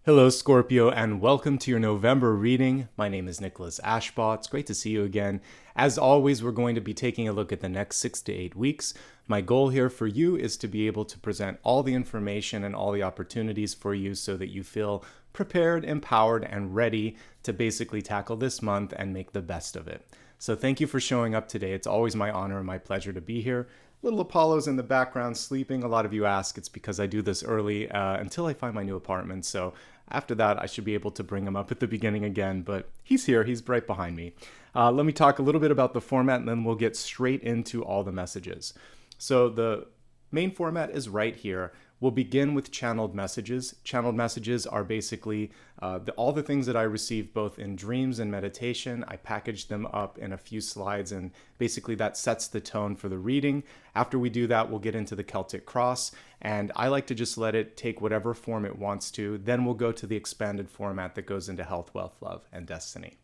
Hello, Scorpio, and welcome to your November reading. My name is Nicholas Ashbaugh. It's great to see you again. As always, we're going to be taking a look at the next 6 to 8 weeks. My goal here for you is to be able to present all the information and all the opportunities for you so that you feel prepared, empowered, and ready to basically tackle this month and make the best of it. So thank you for showing up today. It's always my honor and my pleasure to be here. Little Apollo's in the background sleeping. A lot of you ask. It's because I do this early until I find my new apartment. So after that, I should be able to bring him up at the beginning again. But he's here. He's right behind me. Let me talk a little bit about the format, and then we'll get straight into all the messages. So the main format is right here. We'll begin with channeled messages. Channeled messages are basically all the things that I receive both in dreams and meditation. I package them up in a few slides, and basically that sets the tone for the reading. After we do that, we'll get into the Celtic Cross, and I like to just let it take whatever form it wants to. Then we'll go to the expanded format that goes into health, wealth, love, and destiny.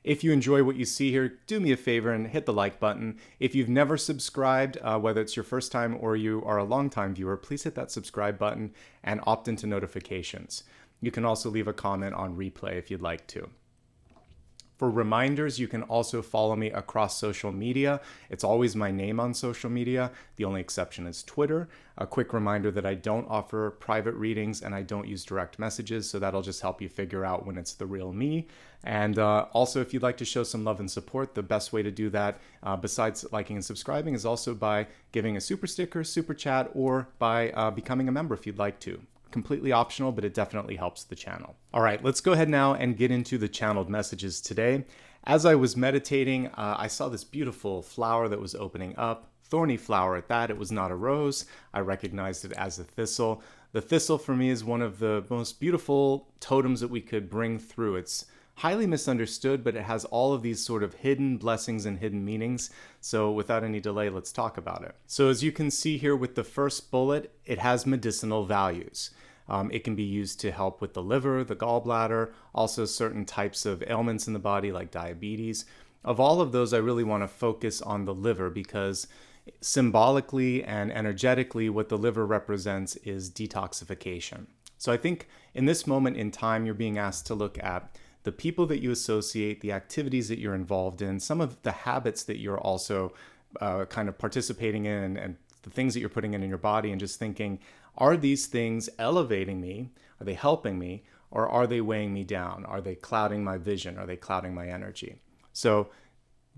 If you enjoy what you see here, do me a favor and hit the like button. If you've never subscribed, whether it's your first time or you are a long-time viewer, please hit that subscribe button and opt into notifications. You can also leave a comment on replay if you'd like to. For reminders, you can also follow me across social media. It's always my name on social media. The only exception is Twitter. A quick reminder that I don't offer private readings and I don't use direct messages, so that'll just help you figure out when it's the real me. And also, if you'd like to show some love and support, the best way to do that, besides liking and subscribing, is also by giving a super sticker, super chat, or by becoming a member if you'd like to. Completely optional, but it definitely helps the channel. All right, let's go ahead now and get into the channeled messages today. As I was meditating, I saw this beautiful flower that was opening up. Thorny flower at that. It was not a rose. I recognized it as a thistle. The thistle for me is one of the most beautiful totems that we could bring through. It's highly misunderstood, but it has all of these sort of hidden blessings and hidden meanings. So without any delay, let's talk about it. So as you can see here with the first bullet, it has medicinal values. It can be used to help with the liver, the gallbladder, also certain types of ailments in the body like diabetes. Of all of those, I really want to focus on the liver because symbolically and energetically, what the liver represents is detoxification. So I think in this moment in time, you're being asked to look at the people that you associate, the activities that you're involved in, some of the habits that you're also kind of participating in, and the things that you're putting in your body, and just thinking, are these things elevating me? Are they helping me? Or are they weighing me down? Are they clouding my vision? Are they clouding my energy? So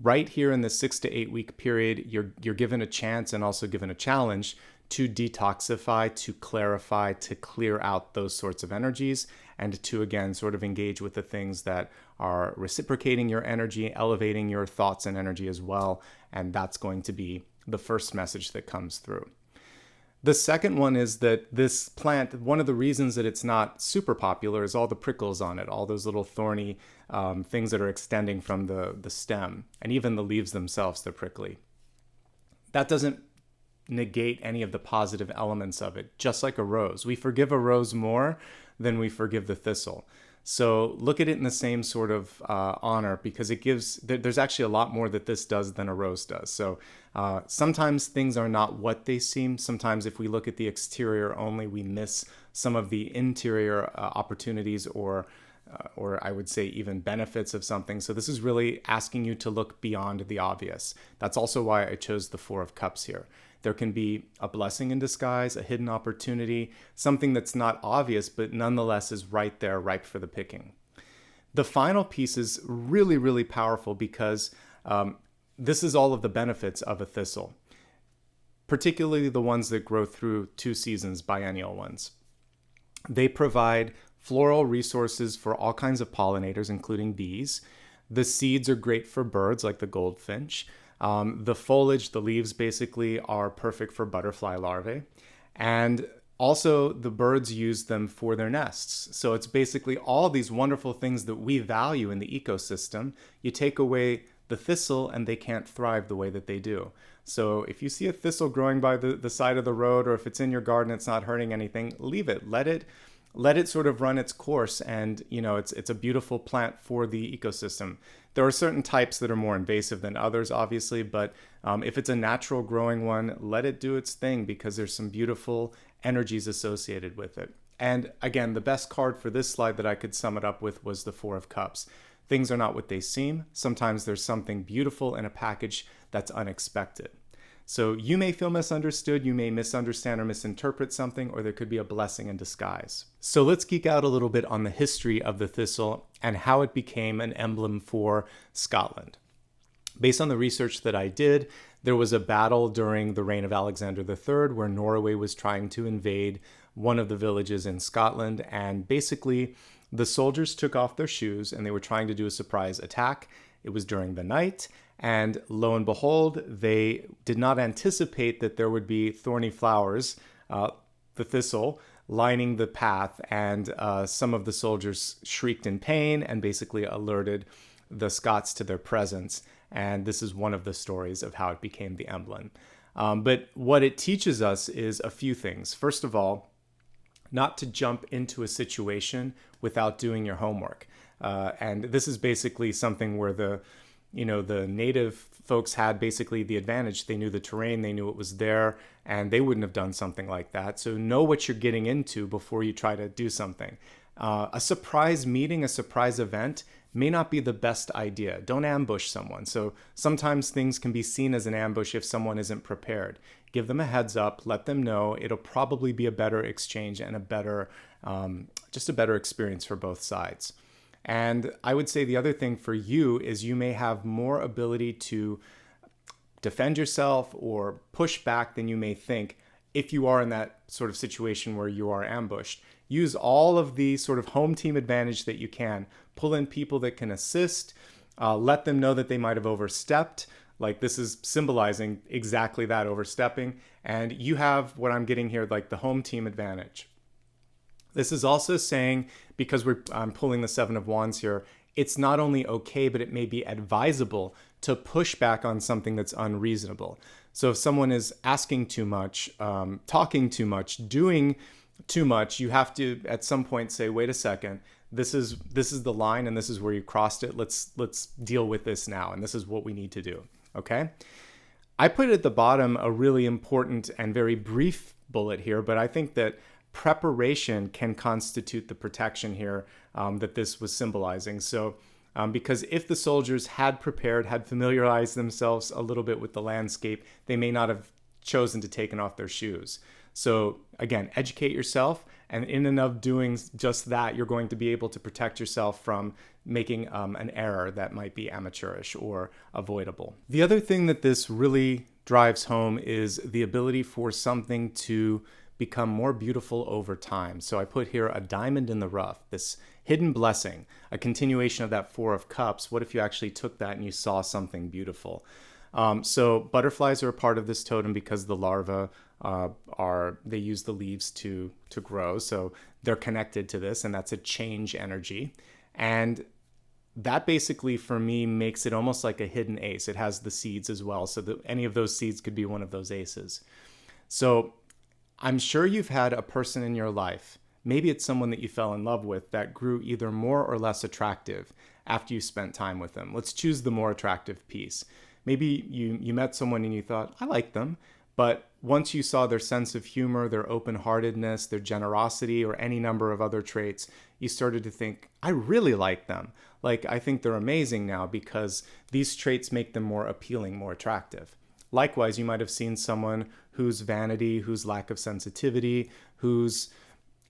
right here in the 6 to 8 week period, you're given a chance and also given a challenge to detoxify, to clarify, to clear out those sorts of energies, and to, again, sort of engage with the things that are reciprocating your energy, elevating your thoughts and energy as well. And that's going to be the first message that comes through. The second one is that this plant, one of the reasons that it's not super popular is all the prickles on it, all those little thorny things that are extending from the stem, and even the leaves themselves, they're prickly. That doesn't negate any of the positive elements of it, just like a rose. We forgive a rose more than we forgive the thistle. So look at it in the same sort of honor, because it gives, there's actually a lot more that this does than a rose does. So sometimes things are not what they seem. Sometimes if we look at the exterior only, we miss some of the interior opportunities or I would say even benefits of something. So this is really asking you to look beyond the obvious. That's also why I chose the Four of Cups here. There can be a blessing in disguise, a hidden opportunity, something that's not obvious, but nonetheless is right there, ripe for the picking. The final piece is really, really powerful because this is all of the benefits of a thistle, particularly the ones that grow through 2 seasons, biennial ones. They provide floral resources for all kinds of pollinators, including bees. The seeds are great for birds like the goldfinch. The foliage, the leaves basically, are perfect for butterfly larvae. And also the birds use them for their nests. So it's basically all these wonderful things that we value in the ecosystem. You take away the thistle and they can't thrive the way that they do. So if you see a thistle growing by the side of the road, or if it's in your garden, it's not hurting anything, leave it. Let it sort of run its course, and it's a beautiful plant for the ecosystem. There are certain types that are more invasive than others, obviously, but if it's a natural growing one, let it do its thing because there's some beautiful energies associated with it. And again, the best card for this slide that I could sum it up with was the Four of Cups. Things are not what they seem. Sometimes there's something beautiful in a package that's unexpected. So you may feel misunderstood, you may misunderstand or misinterpret something, or there could be a blessing in disguise. So let's geek out a little bit on the history of the thistle and how it became an emblem for Scotland. Based on the research that I did, there was a battle during the reign of Alexander III where Norway was trying to invade one of the villages in Scotland, and basically the soldiers took off their shoes and they were trying to do a surprise attack. It was during the night, and lo and behold, they did not anticipate that there would be thorny flowers, the thistle, lining the path, and some of the soldiers shrieked in pain and basically alerted the Scots to their presence. And this is one of the stories of how it became the emblem. But what it teaches us is a few things. First of all, not to jump into a situation without doing your homework. And this is basically something where the native folks had basically the advantage. They knew the terrain, they knew it was there, and they wouldn't have done something like that. So know what you're getting into before you try to do something. A surprise meeting, a surprise event may not be the best idea. Don't ambush someone. So sometimes things can be seen as an ambush if someone isn't prepared. Give them a heads up, let them know. It'll probably be a better exchange and a better experience for both sides. And I would say the other thing for you is you may have more ability to defend yourself or push back than you may think if you are in that sort of situation where you are ambushed. Use all of the sort of home team advantage that you can. Pull in people that can assist. Let them know that they might have overstepped. Like this is symbolizing exactly that, overstepping. And you have what I'm getting here, like the home team advantage. This is also saying, because I'm pulling the Seven of Wands here, it's not only okay, but it may be advisable to push back on something that's unreasonable. So if someone is asking too much, talking too much, doing too much, you have to at some point say, wait a second, this is the line and this is where you crossed it. Let's deal with this now. And this is what we need to do. Okay. I put at the bottom a really important and very brief bullet here, but I think that preparation can constitute the protection here that this was symbolizing. So because if the soldiers had prepared, had familiarized themselves a little bit with the landscape, they may not have chosen to take off their shoes. So again, educate yourself, and in and of doing just that, you're going to be able to protect yourself from making an error that might be amateurish or avoidable. The other thing that this really drives home is the ability for something to become more beautiful over time. So I put here a diamond in the rough, this hidden blessing, a continuation of that Four of Cups. What if you actually took that and you saw something beautiful? So butterflies are a part of this totem because the larvae they use the leaves to grow. So they're connected to this, and that's a change energy. And that basically for me makes it almost like a hidden ace. It has the seeds as well. So that any of those seeds could be one of those aces. So I'm sure you've had a person in your life, maybe it's someone that you fell in love with, that grew either more or less attractive after you spent time with them. Let's choose the more attractive piece. Maybe you met someone and you thought, I like them, but once you saw their sense of humor, their open-heartedness, their generosity, or any number of other traits, you started to think, I really like them. Like, I think they're amazing now because these traits make them more appealing, more attractive. Likewise, you might have seen someone whose vanity, whose lack of sensitivity, whose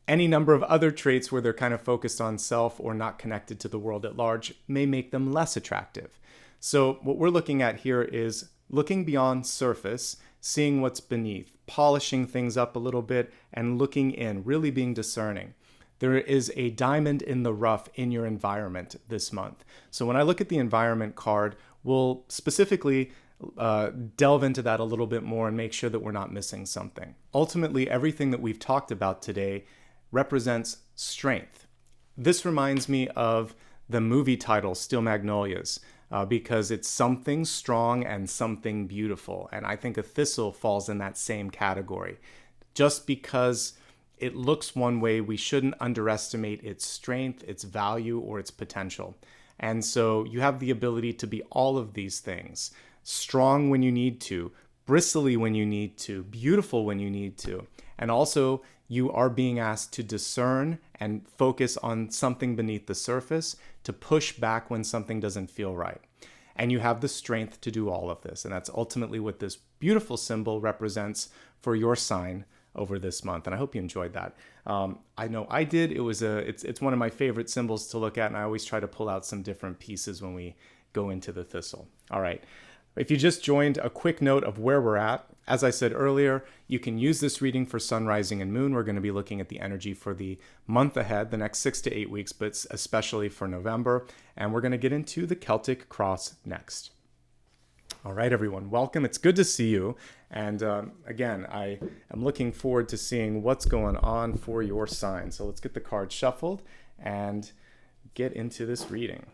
any number of other traits where they're kind of focused on self or not connected to the world at large may make them less attractive. So what we're looking at here is looking beyond surface, seeing what's beneath, polishing things up a little bit, and looking in, really being discerning. There is a diamond in the rough in your environment this month. So when I look at the environment card, we'll specifically delve into that a little bit more and make sure that we're not missing something. Ultimately, everything that we've talked about today represents strength. This reminds me of the movie title, Steel Magnolias, because it's something strong and something beautiful. And I think a thistle falls in that same category. Just because it looks one way, we shouldn't underestimate its strength, its value, or its potential. And so you have the ability to be all of these things. Strong when you need to, bristly when you need to, beautiful when you need to. And also you are being asked to discern and focus on something beneath the surface, to push back when something doesn't feel right. And you have the strength to do all of this. And that's ultimately what this beautiful symbol represents for your sign over this month. And I hope you enjoyed that. I know I did. It's one of my favorite symbols to look at, and I always try to pull out some different pieces when we go into the thistle. All right. If you just joined, a quick note of where we're at. As I said earlier, you can use this reading for sun, rising, and moon. We're going to be looking at the energy for the month ahead, the next 6 to 8 weeks, but especially for November. And we're going to get into the Celtic Cross next. All right, everyone, welcome. It's good to see you. And again, I am looking forward to seeing what's going on for your sign. So let's get the cards shuffled and get into this reading.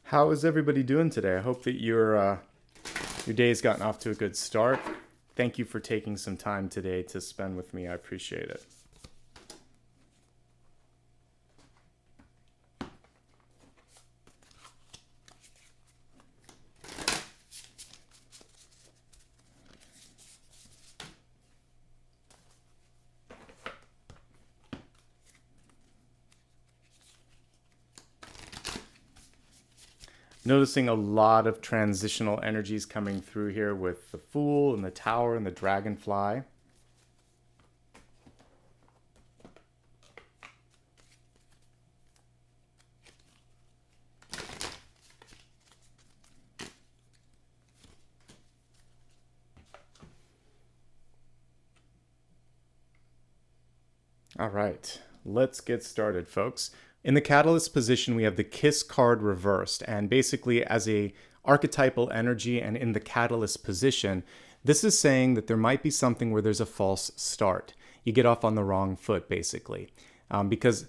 How is everybody doing today? I hope that your day's gotten off to a good start. Thank you for taking some time today to spend with me. I appreciate it. Noticing a lot of transitional energies coming through here with the Fool and the Tower and the Dragonfly. All right, let's get started, folks. In the Catalyst position, we have the Kiss card reversed, and basically as a archetypal energy and in the Catalyst position, this is saying that there might be something where there's a false start. You get off on the wrong foot, basically. Because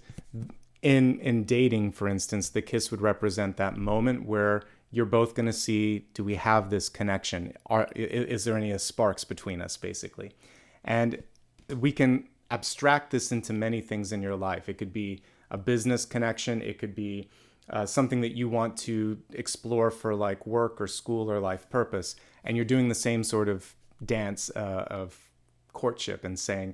in dating, for instance, the Kiss would represent that moment where you're both going to see, do we have this connection? Is there any sparks between us, basically? And we can abstract this into many things in your life. It could be a business connection. It could be something that you want to explore for like work or school or life purpose. And you're doing the same sort of dance of courtship and saying,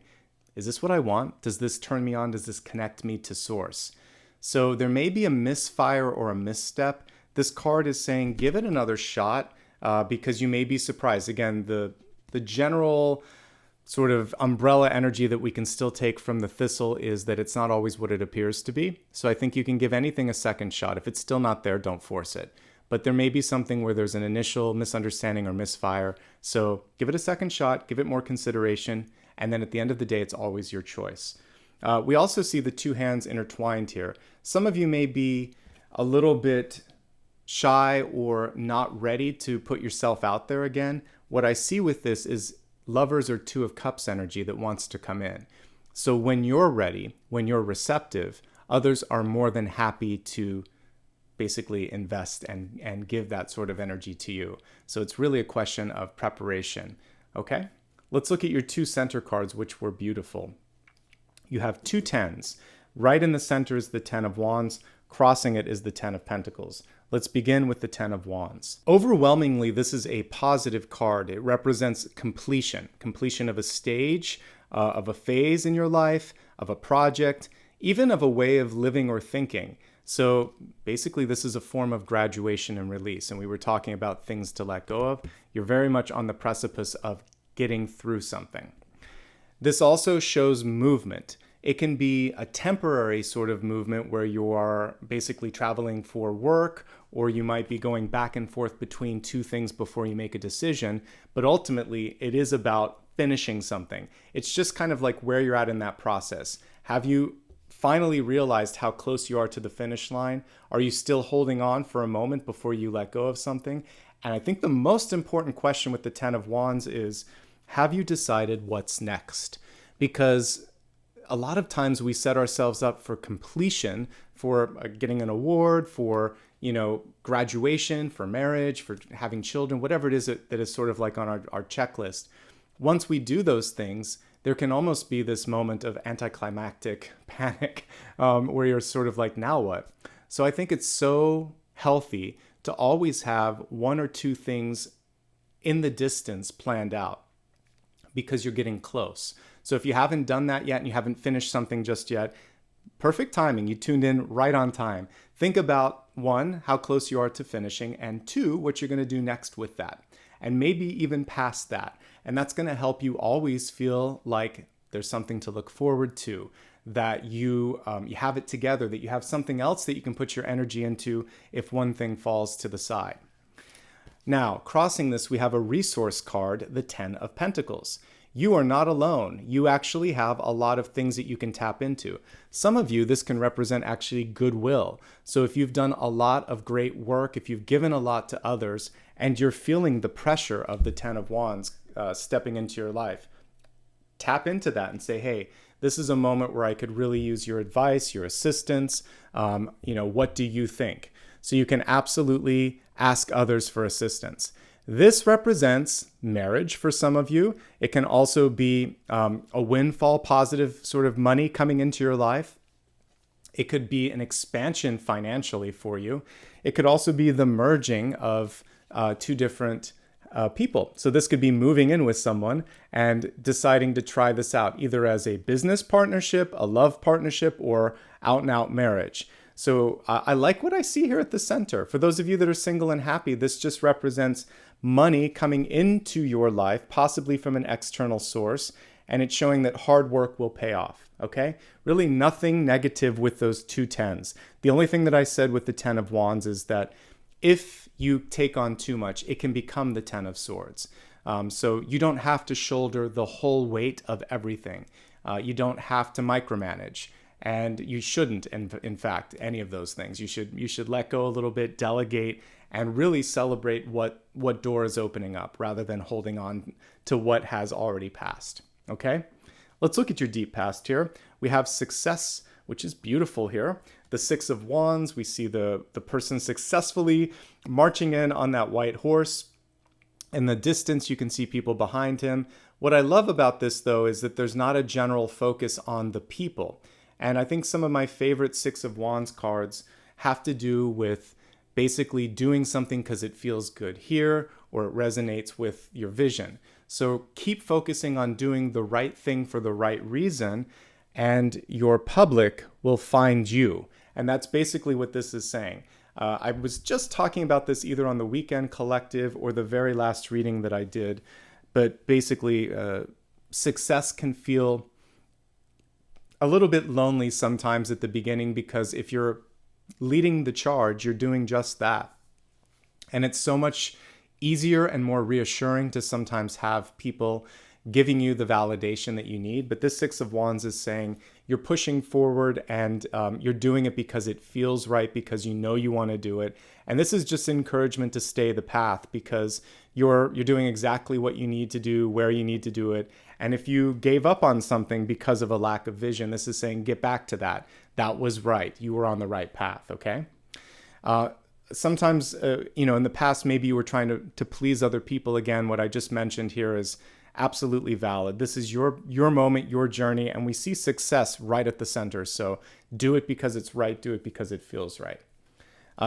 is this what I want? Does this turn me on? Does this connect me to source? So there may be a misfire or a misstep. This card is saying, give it another shot because you may be surprised. Again, the general sort of umbrella energy that we can still take from the thistle is that it's not always what it appears to be. So I think you can give anything a second shot. If it's still not there, don't force it. But there may be something where there's an initial misunderstanding or misfire. So give it a second shot, give it more consideration, and then at the end of the day, it's always your choice. We also see the two hands intertwined here. Some of you may be a little bit shy or not ready to put yourself out there again. What I see with this is Lovers or Two of Cups energy that wants to come in. So when you're ready, when you're receptive, others are more than happy to basically invest and give that sort of energy to you. So it's really a question of preparation. Okay? Let's look at your two center cards, which were beautiful. You have two tens. Right in the center is the Ten of Wands. Crossing it is the Ten of Pentacles. Let's begin with the Ten of Wands. Overwhelmingly, this is a positive card. It represents completion of a stage, of a phase in your life, of a project, even of a way of living or thinking. So basically, this is a form of graduation and release. And we were talking about things to let go of. You're very much on the precipice of getting through something. This also shows movement. It can be a temporary sort of movement where you are basically traveling for work, or you might be going back and forth between two things before you make a decision. But ultimately, it is about finishing something. It's just kind of like where you're at in that process. Have you finally realized how close you are to the finish line? Are you still holding on for a moment before you let go of something? And I think the most important question with the Ten of Wands is, have you decided what's next? Because a lot of times we set ourselves up for completion, for getting an award, for, graduation, for marriage, for having children, whatever it is that is sort of like on our checklist. Once we do those things, there can almost be this moment of anticlimactic panic where you're sort of like, now what? So I think it's so healthy to always have one or two things in the distance planned out, because you're getting close. So if you haven't done that yet and you haven't finished something just yet, perfect timing. You tuned in right on time. Think about, one, how close you are to finishing, and two, what you're going to do next with that, and maybe even past that. And that's going to help you always feel like there's something to look forward to, that you have it together, that you have something else that you can put your energy into if one thing falls to the side. Now, crossing this, we have a resource card, the Ten of Pentacles. You are not alone. You actually have a lot of things that you can tap into. Some of you, this can represent actually goodwill. So if you've done a lot of great work, if you've given a lot to others, and you're feeling the pressure of the Ten of Wands stepping into your life, tap into that and say, hey, this is a moment where I could really use your advice, your assistance. What do you think? So you can absolutely ask others for assistance. This represents marriage for some of you. It can also be a windfall, positive sort of money coming into your life. It could be an expansion financially for you. It could also be the merging of two different people. So this could be moving in with someone and deciding to try this out, either as a business partnership, a love partnership, or out and out marriage. So I like what I see here at the center. For those of you that are single and happy, this just represents money coming into your life, possibly from an external source, and it's showing that hard work will pay off, okay? Really nothing negative with those two tens. The only thing that I said with the Ten of Wands is that if you take on too much, it can become the Ten of Swords. So you don't have to shoulder the whole weight of everything. You don't have to micromanage. And you shouldn't, in fact, any of those things. You should let go a little bit, delegate, and really celebrate what door is opening up rather than holding on to what has already passed. Okay? Let's look at your deep past here. We have success, which is beautiful here. The Six of Wands, we see the person successfully marching in on that white horse. In the distance, you can see people behind him. What I love about this, though, is that there's not a general focus on the people. And I think some of my favorite Six of Wands cards have to do with basically doing something because it feels good here or it resonates with your vision. So keep focusing on doing the right thing for the right reason, and your public will find you. And that's basically what this is saying. I was just talking about this either on the Weekend Collective or the very last reading that I did. But basically, success can feel a little bit lonely sometimes at the beginning, because if you're leading the charge, you're doing just that. And it's so much easier and more reassuring to sometimes have people giving you the validation that you need. But this Six of Wands is saying you're pushing forward, and you're doing it because it feels right, because you know you want to do it. And this is just encouragement to stay the path, because you're doing exactly what you need to do, where you need to do it. And if you gave up on something because of a lack of vision, this is saying get back to that. That was right. You were on the right path, okay? Sometimes, in the past, maybe you were trying to please other people. Again, what I just mentioned here is absolutely valid. This is your moment, your journey, and we see success right at the center. So do it because it's right. Do it because it feels right.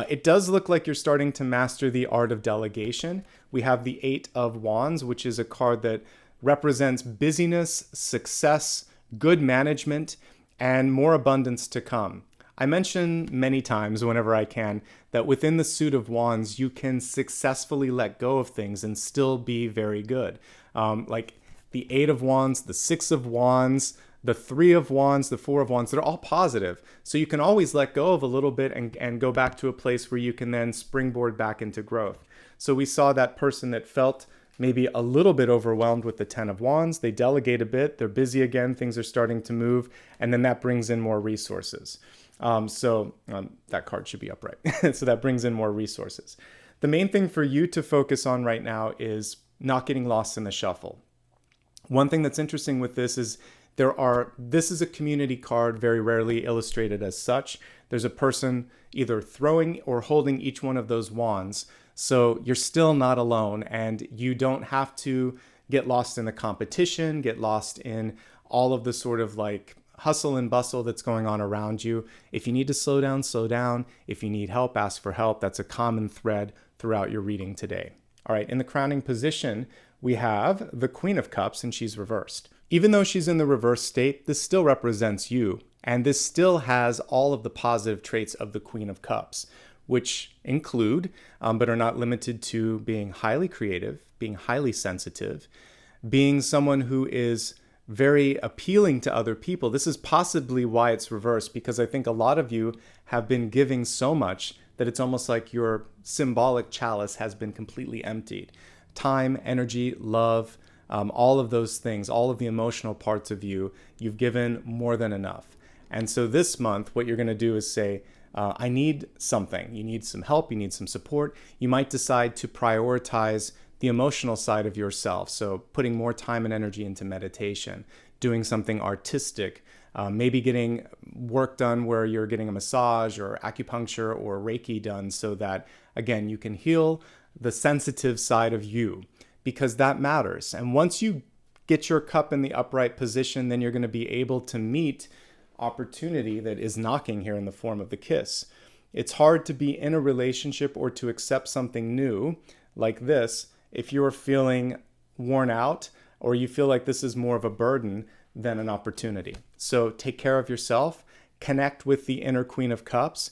It does look like you're starting to master the art of delegation. We have the Eight of Wands, which is a card that represents busyness, success, good management, and more abundance to come. I mention many times whenever I can that within the suit of wands, you can successfully let go of things and still be very good. Like the Eight of Wands, the Six of Wands, the Three of Wands, the Four of Wands, they're all positive. So you can always let go of a little bit and go back to a place where you can then springboard back into growth. So we saw that person that felt maybe a little bit overwhelmed with the Ten of Wands. They delegate a bit, they're busy again, things are starting to move, and then that brings in more resources. That card should be upright. So that brings in more resources. The main thing for you to focus on right now is not getting lost in the shuffle. One thing that's interesting with this is this is a community card, very rarely illustrated as such. There's a person either throwing or holding each one of those wands. So you're still not alone, and you don't have to get lost in the competition, get lost in all of the sort of like hustle and bustle that's going on around you. If you need to slow down, slow down. If you need help, ask for help. That's a common thread throughout your reading today. All right, in the crowning position, we have the Queen of Cups, and she's reversed. Even though she's in the reverse state, this still represents you, and this still has all of the positive traits of the Queen of Cups, which include, but are not limited to, being highly creative, being highly sensitive, being someone who is very appealing to other people. This is possibly why it's reversed, because I think a lot of you have been giving so much that it's almost like your symbolic chalice has been completely emptied. Time, energy, love, all of those things, all of the emotional parts of you, you've given more than enough. And so this month, what you're going to do is say, I need something. You need some help. You need some support. You might decide to prioritize the emotional side of yourself. So putting more time and energy into meditation, doing something artistic, maybe getting work done where you're getting a massage or acupuncture or Reiki done, so that, again, you can heal the sensitive side of you, because that matters. And once you get your cup in the upright position, then you're going to be able to meet opportunity that is knocking here in the form of the kiss. It's hard to be in a relationship or to accept something new like this if you're feeling worn out, or you feel like this is more of a burden than an opportunity. So take care of yourself, connect with the inner Queen of Cups.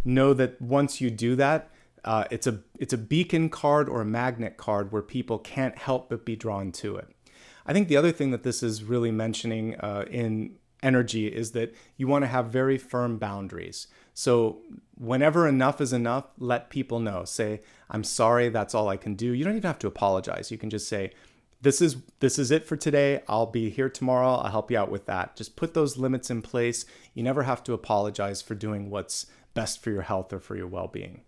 Know that once you do that, it's a beacon card or a magnet card where people can't help but be drawn to it. I think the other thing that this is really mentioning in energy is that you want to have very firm boundaries. So whenever enough is enough, let people know. Say, I'm sorry, that's all I can do. You don't even have to apologize. You can just say, this is it for today. I'll be here tomorrow. I'll help you out with that. Just put those limits in place. You never have to apologize for doing what's best for your health or for your well-being.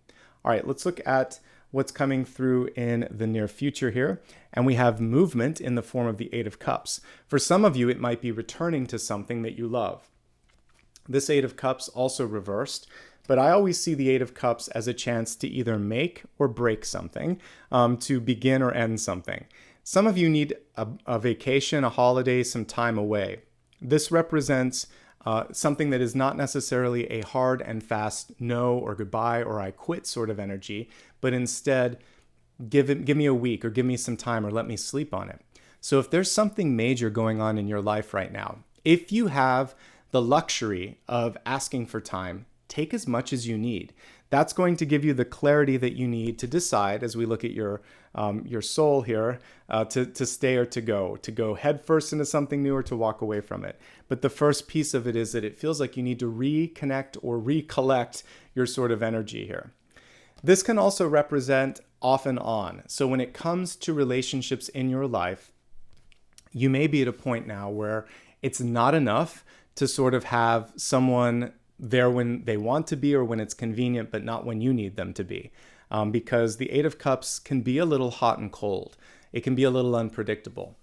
All right, let's look at what's coming through in the near future here. And we have movement in the form of the Eight of Cups. For some of you, it might be returning to something that you love. This Eight of Cups also reversed, but I always see the Eight of Cups as a chance to either make or break something, to begin or end something. Some of you need a vacation, a holiday, some time away. This represents something that is not necessarily a hard and fast no or goodbye or I quit sort of energy, but instead give me a week or give me some time or let me sleep on it. So if there's something major going on in your life right now, if you have the luxury of asking for time, take as much as you need. That's going to give you the clarity that you need to decide, as we look at your soul here, to stay or to go headfirst into something new or to walk away from it. But the first piece of it is that it feels like you need to reconnect or recollect your sort of energy here. This can also represent off and on. So when it comes to relationships in your life, you may be at a point now where it's not enough to sort of have someone there when they want to be or when it's convenient, but not when you need them to be. Because the Eight of Cups can be a little hot and cold. It can be a little unpredictable.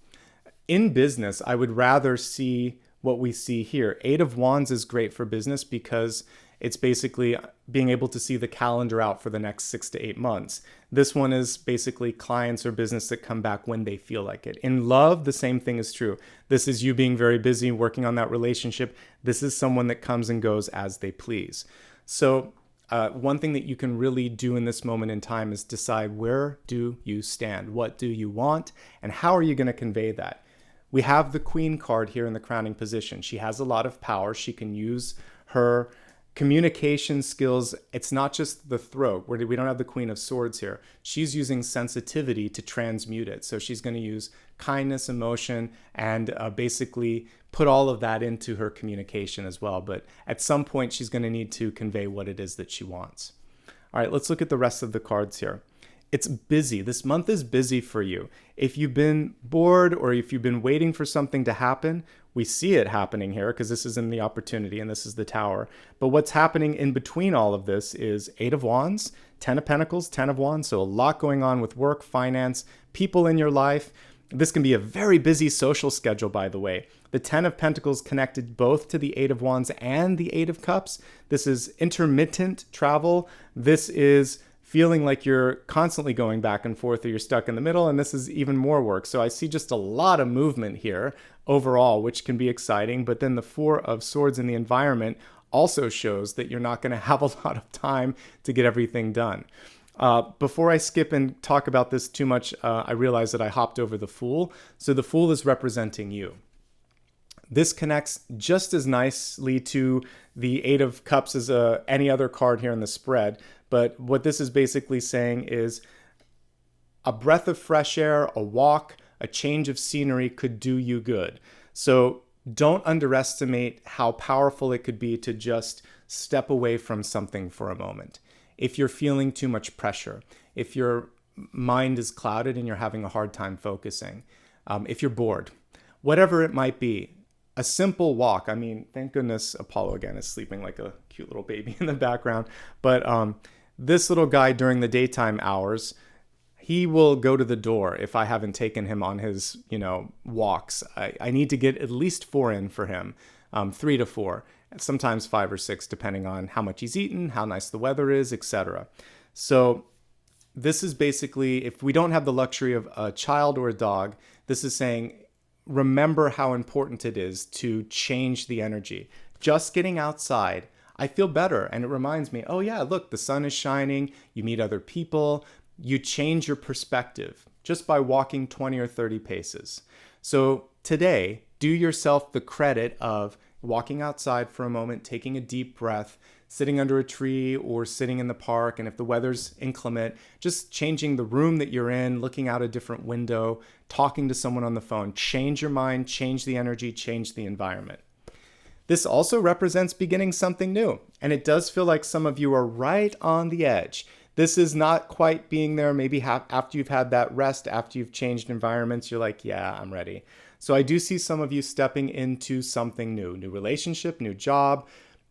In business, I would rather see what we see here. Eight of Wands is great for business because it's basically being able to see the calendar out for the next 6 to 8 months. This one is basically clients or business that come back when they feel like it. In love, the same thing is true. This is you being very busy working on that relationship. This is someone that comes and goes as they please. So one thing that you can really do in this moment in time is decide, where do you stand? What do you want? And how are you going to convey that? We have the Queen card here in the crowning position. She has a lot of power. She can use her Communication skills, it's not just the throat, where we don't have the Queen of Swords here. She's using sensitivity to transmute it. So she's going to use kindness, emotion, and basically put all of that into her communication as well. But at some point, she's going to need to convey what it is that she wants. All right, let's look at the rest of the cards here. It's busy. This month is busy for you. If you've been bored or if you've been waiting for something to happen, we see it happening here because this is in the opportunity and this is the Tower. But what's happening in between all of this is 8 of Wands, 10 of Pentacles, 10 of Wands. So a lot going on with work, finance, people in your life. This can be a very busy social schedule, by the way. The 10 of Pentacles connected both to the 8 of Wands and the 8 of Cups. This is intermittent travel. This is feeling like you're constantly going back and forth or you're stuck in the middle, and this is even more work. So I see just a lot of movement here overall, which can be exciting. But then the 4 of Swords in the environment also shows that you're not going to have a lot of time to get everything done. Before I skip and talk about this too much, I realized that I hopped over the Fool. So the Fool is representing you. This connects just as nicely to the 8 of Cups as any other card here in the spread. But what this is basically saying is a breath of fresh air, a walk, a change of scenery could do you good. So don't underestimate how powerful it could be to just step away from something for a moment. If you're feeling too much pressure, if your mind is clouded and you're having a hard time focusing, if you're bored, whatever it might be, a simple walk. I mean, thank goodness Apollo again is sleeping like a cute little baby in the background. But this little guy during the daytime hours, he will go to the door if I haven't taken him on his, walks. I need to get at least 4 in for him, 3 to 4, sometimes 5 or 6, depending on how much he's eaten, how nice the weather is, etc. So this is basically, if we don't have the luxury of a child or a dog, this is saying, remember how important it is to change the energy. Just getting outside, I feel better. And it reminds me, oh yeah, look, the sun is shining. You meet other people. You change your perspective just by walking 20 or 30 paces. So today, do yourself the credit of walking outside for a moment, taking a deep breath, sitting under a tree or sitting in the park. And if the weather's inclement, just changing the room that you're in, looking out a different window, talking to someone on the phone. Change your mind, change the energy, change the environment. This also represents beginning something new. And it does feel like some of you are right on the edge. This is not quite being there. Maybe after you've had that rest, after you've changed environments, you're like, yeah, I'm ready. So I do see some of you stepping into something new relationship, new job,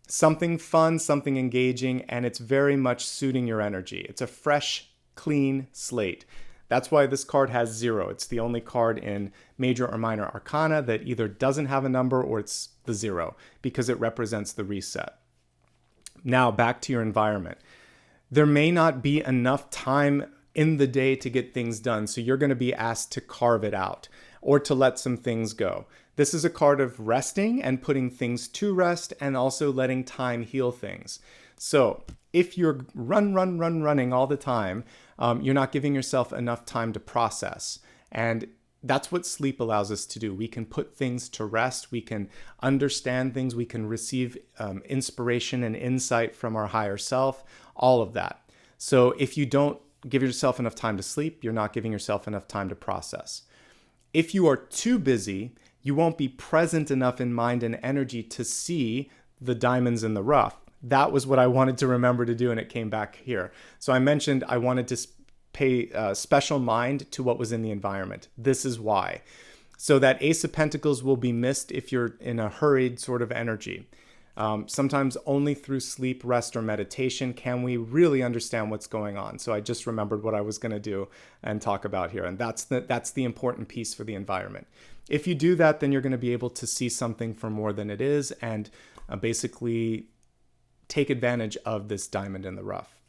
something fun, something engaging, and it's very much suiting your energy. It's a fresh, clean slate. That's why this card has 0. It's the only card in Major or Minor Arcana that either doesn't have a number or it's the 0 because it represents the reset. Now back to your environment. There may not be enough time in the day to get things done, so you're going to be asked to carve it out or to let some things go. This is a card of resting and putting things to rest and also letting time heal things. So if you're running all the time, you're not giving yourself enough time to process. And that's what sleep allows us to do. We can put things to rest. We can understand things. We can receive inspiration and insight from our higher self, all of that. So if you don't give yourself enough time to sleep, you're not giving yourself enough time to process. If you are too busy, you won't be present enough in mind and energy to see the diamonds in the rough. That was what I wanted to remember to do, and it came back here. So I mentioned I wanted to pay special mind to what was in the environment. This is why. So that Ace of Pentacles will be missed if you're in a hurried sort of energy. Sometimes only through sleep, rest, or meditation can we really understand what's going on. So I just remembered what I was going to do and talk about here. And that's the important piece for the environment. If you do that, then you're going to be able to see something for more than it is and basically take advantage of this diamond in the rough.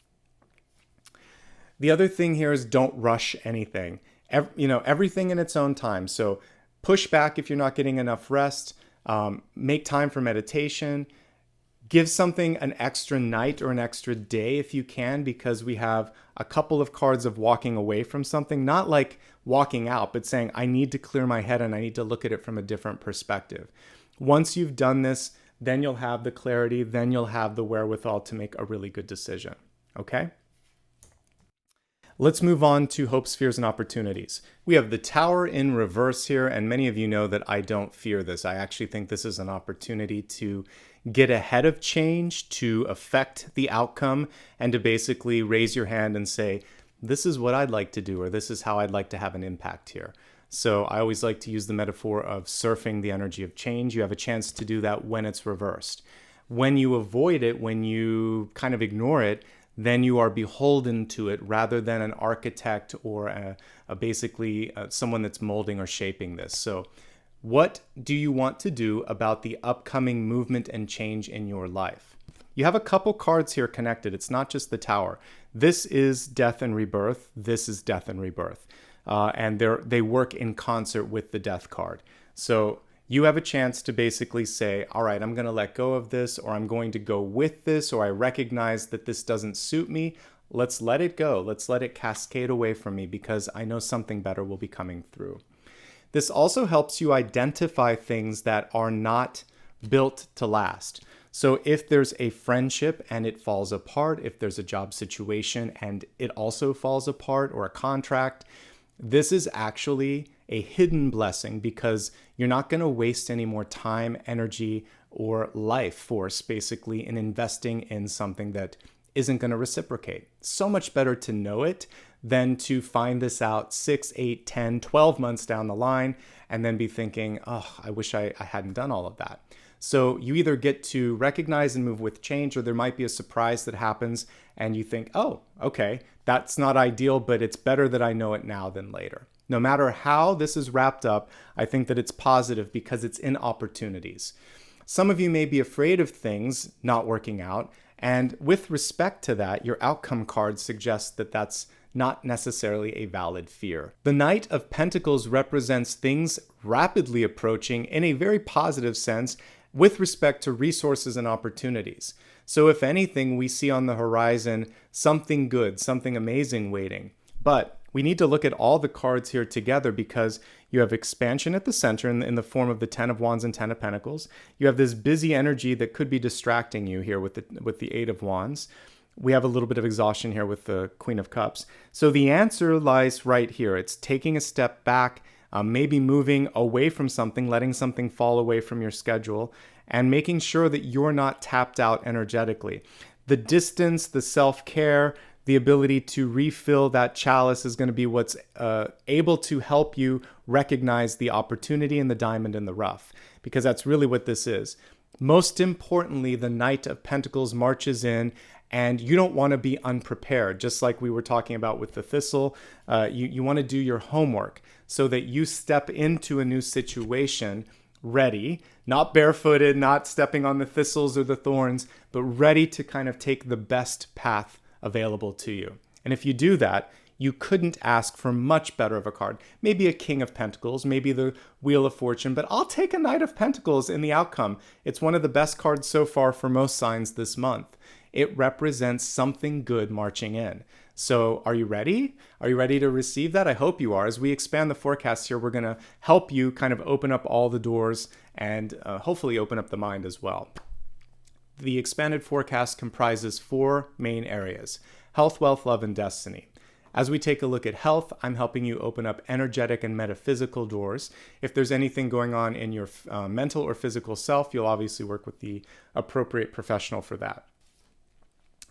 The other thing here is don't rush anything. Everything in its own time. So push back if you're not getting enough rest. Make time for meditation. Give something an extra night or an extra day if you can, because we have a couple of cards of walking away from something, not like walking out, but saying, I need to clear my head and I need to look at it from a different perspective. Once you've done this, then you'll have the clarity, then you'll have the wherewithal to make a really good decision. Okay? Let's move on to hopes, fears, and opportunities. We have the Tower in reverse here, and many of you know that I don't fear this. I actually think this is an opportunity to get ahead of change, to affect the outcome, and to basically raise your hand and say, this is what I'd like to do, or this is how I'd like to have an impact here. So I always like to use the metaphor of surfing the energy of change. You have a chance to do that when it's reversed. When you avoid it, when you kind of ignore it, then you are beholden to it rather than an architect or basically someone that's molding or shaping this. So what do you want to do about the upcoming movement and change in your life? You have a couple cards here connected. It's not just the Tower. This is death and rebirth. This is death and rebirth. And they work in concert with the death card. So you have a chance to basically say, all right, I'm going to let go of this, or I'm going to go with this, or I recognize that this doesn't suit me. Let's let it go. Let's let it cascade away from me because I know something better will be coming through. This also helps you identify things that are not built to last. So if there's a friendship and it falls apart, if there's a job situation and it also falls apart, or a contract, this is actually a hidden blessing because you're not going to waste any more time, energy, or life force basically in investing in something that isn't going to reciprocate. So much better to know it than to find this out 6, 8, 10, 12 months down the line and then be thinking, oh, I wish I hadn't done all of that. So you either get to recognize and move with change, or there might be a surprise that happens and you think, oh, okay, that's not ideal, but it's better that I know it now than later. No matter how this is wrapped up, I think that it's positive because it's in opportunities. Some of you may be afraid of things not working out, and with respect to that, your outcome card suggests that that's not necessarily a valid fear. The Knight of Pentacles represents things rapidly approaching in a very positive sense with respect to resources and opportunities. So if anything, we see on the horizon something good, something amazing waiting. But we need to look at all the cards here together because you have expansion at the center in the form of the Ten of Wands and Ten of Pentacles. You have this busy energy that could be distracting you here with the Eight of Wands. We have a little bit of exhaustion here with the Queen of Cups. So the answer lies right here. It's taking a step back, maybe moving away from something, letting something fall away from your schedule, and making sure that you're not tapped out energetically. The distance, the self-care, the ability to refill that chalice is going to be what's able to help you recognize the opportunity and the diamond in the rough, because that's really what this is. Most importantly, the Knight of Pentacles marches in, and you don't want to be unprepared. Just like we were talking about with the Thistle, you want to do your homework so that you step into a new situation ready, not barefooted, not stepping on the thistles or the thorns, but ready to kind of take the best path available to you. And if you do that, you couldn't ask for much better of a card. Maybe a King of Pentacles, maybe the Wheel of Fortune, but I'll take a Knight of Pentacles in the outcome. It's one of the best cards so far for most signs this month. It represents something good marching in. So are you ready? Are you ready to receive that? I hope you are. As we expand the forecast here, we're going to help you kind of open up all the doors and hopefully open up the mind as well. The expanded forecast comprises 4 main areas: health, wealth, love, and destiny. As we take a look at health, I'm helping you open up energetic and metaphysical doors. If there's anything going on in your mental or physical self, you'll obviously work with the appropriate professional for that.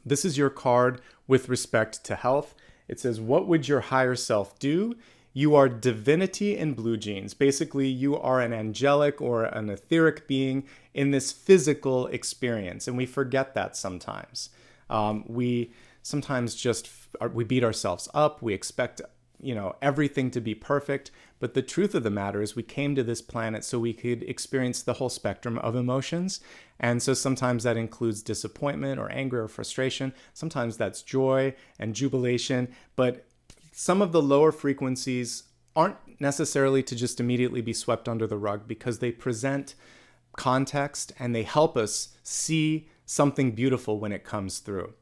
This is your card with respect to health. It says, what would your higher self do? You are divinity in blue jeans. Basically, you are an angelic or an etheric being in this physical experience. And we forget that sometimes. We sometimes just, we beat ourselves up. We expect, everything to be perfect. But the truth of the matter is we came to this planet so we could experience the whole spectrum of emotions. And so sometimes that includes disappointment or anger or frustration. Sometimes that's joy and jubilation. But some of the lower frequencies aren't necessarily to just immediately be swept under the rug because they present context and they help us see something beautiful when it comes through.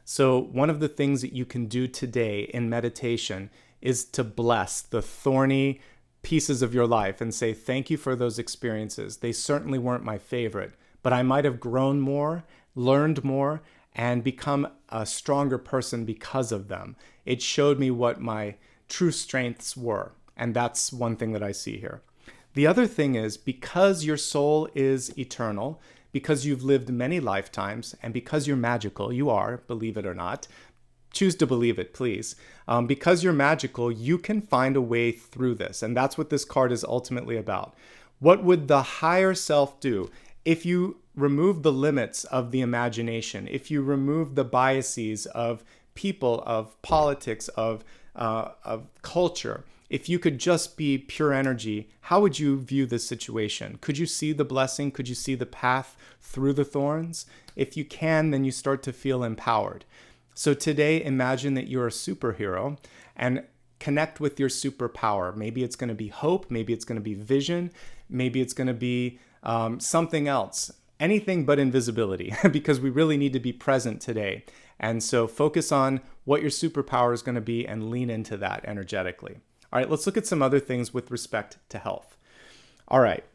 So one of the things that you can do today in meditation is to bless the thorny pieces of your life and say, thank you for those experiences. They certainly weren't my favorite, but I might have grown more, learned more, and become a stronger person because of them. It showed me what my true strengths were. And that's one thing that I see here. The other thing is, because your soul is eternal, because you've lived many lifetimes, and because you're magical, you are, believe it or not, choose to believe it, please. Because you're magical, you can find a way through this. And that's what this card is ultimately about. What would the higher self do if you remove the limits of the imagination, if you remove the biases of people, of politics, of culture? If you could just be pure energy, how would you view this situation? Could you see the blessing? Could you see the path through the thorns? If you can, then you start to feel empowered. So today, imagine that you're a superhero and connect with your superpower. Maybe it's going to be hope. Maybe it's going to be vision. Maybe it's going to be something else. Anything but invisibility, because we really need to be present today. And so focus on what your superpower is going to be and lean into that energetically. All right, let's look at some other things with respect to health. All right.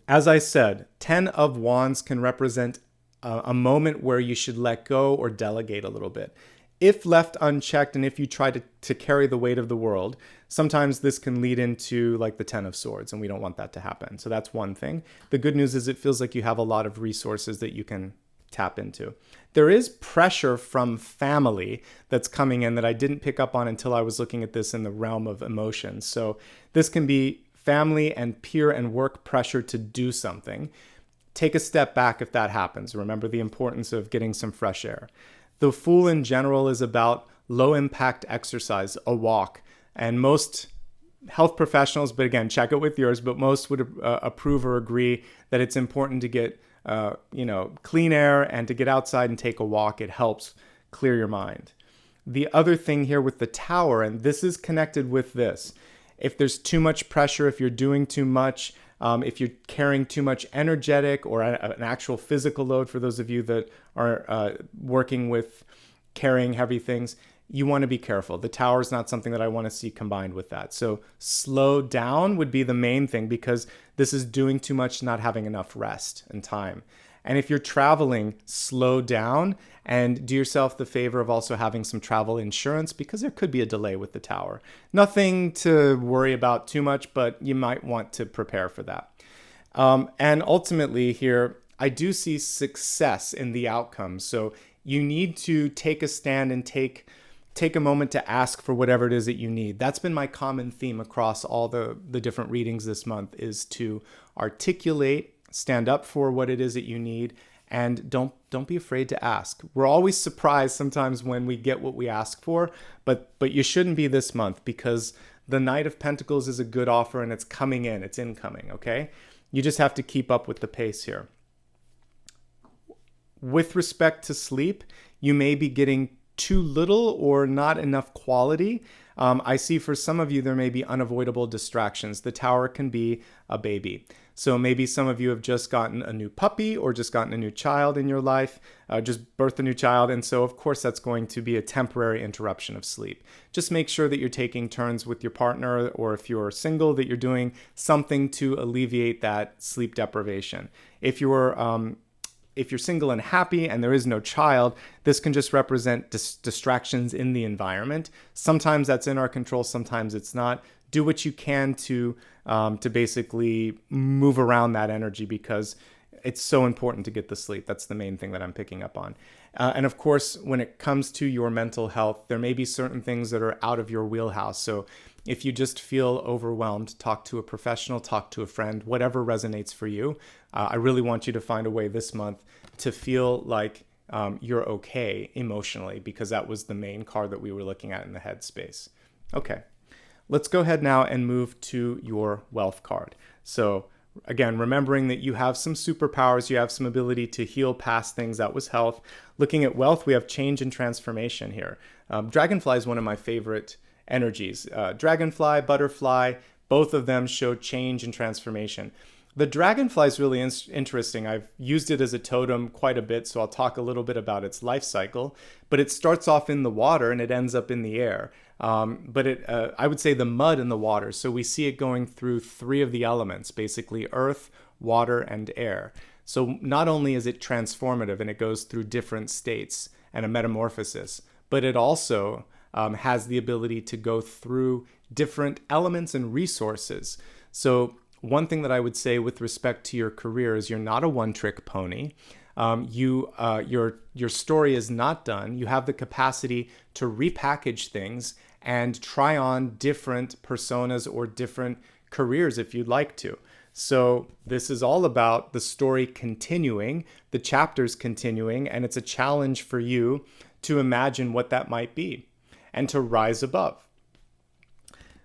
As I said, 10 of Wands can represent a moment where you should let go or delegate a little bit. If left unchecked and if you try to carry the weight of the world, sometimes this can lead into like the 10 of Swords, and we don't want that to happen. So that's one thing. The good news is it feels like you have a lot of resources that you can tap into. There is pressure from family that's coming in that I didn't pick up on until I was looking at this in the realm of emotions. So this can be family and peer and work pressure to do something. Take a step back if that happens. Remember the importance of getting some fresh air. The Fool in general is about low impact exercise, a walk. And most health professionals, but again, check it with yours, but most would approve or agree that it's important to get clean air and to get outside and take a walk. It helps clear your mind. The other thing here with the Tower, and this is connected with this, if there's too much pressure, if you're doing too much, if you're carrying too much energetic or an actual physical load, for those of you that are working with carrying heavy things, you want to be careful. The Tower is not something that I want to see combined with that. So slow down would be the main thing, because this is doing too much, not having enough rest and time. And if you're traveling, slow down and do yourself the favor of also having some travel insurance, because there could be a delay with the Tower. Nothing to worry about too much, but you might want to prepare for that. And ultimately here, I do see success in the outcome. So you need to take a stand and take a moment to ask for whatever it is that you need. That's been my common theme across all the different readings this month, is to articulate, stand up for what it is that you need, and don't be afraid to ask. We're always surprised sometimes when we get what we ask for, but you shouldn't be this month, because the Knight of Pentacles is a good offer and it's coming in, it's incoming, okay? You just have to keep up with the pace here. With respect to sleep, you may be getting too little or not enough quality. I see for some of you there may be unavoidable distractions. The Tower can be a baby. So maybe some of you have just gotten a new puppy or just gotten a new child in your life, just birthed a new child. And so of course that's going to be a temporary interruption of sleep. Just make sure that you're taking turns with your partner, or if you're single, that you're doing something to alleviate that sleep deprivation. If you're single and happy and there is no child, this can just represent distractions in the environment. Sometimes that's in our control, sometimes it's not. Do what you can to basically move around that energy, because it's so important to get the sleep. That's the main thing that I'm picking up on. And of course, when it comes to your mental health, there may be certain things that are out of your wheelhouse. So if you just feel overwhelmed, talk to a professional, talk to a friend, whatever resonates for you. I really want you to find a way this month to feel like you're okay emotionally, because that was the main card that we were looking at in the headspace. Okay, let's go ahead now and move to your wealth card. So again, remembering that you have some superpowers, you have some ability to heal past things. That was health. Looking at wealth, we have change and transformation here. Dragonfly is one of my favorite energies. Dragonfly, butterfly, both of them show change and transformation. The dragonfly is really interesting. I've used it as a totem quite a bit, so I'll talk a little bit about its life cycle. But it starts off in the water and it ends up in the air. I would say the mud and the water. So we see it going through three of the elements, basically earth, water, and air. So not only is it transformative and it goes through different states and a metamorphosis, but it also has the ability to go through different elements and resources. So one thing that I would say with respect to your career is you're not a one-trick pony. Your story is not done. You have the capacity to repackage things and try on different personas or different careers if you'd like to. So this is all about the story continuing, the chapters continuing, and it's a challenge for you to imagine what that might be and to rise above.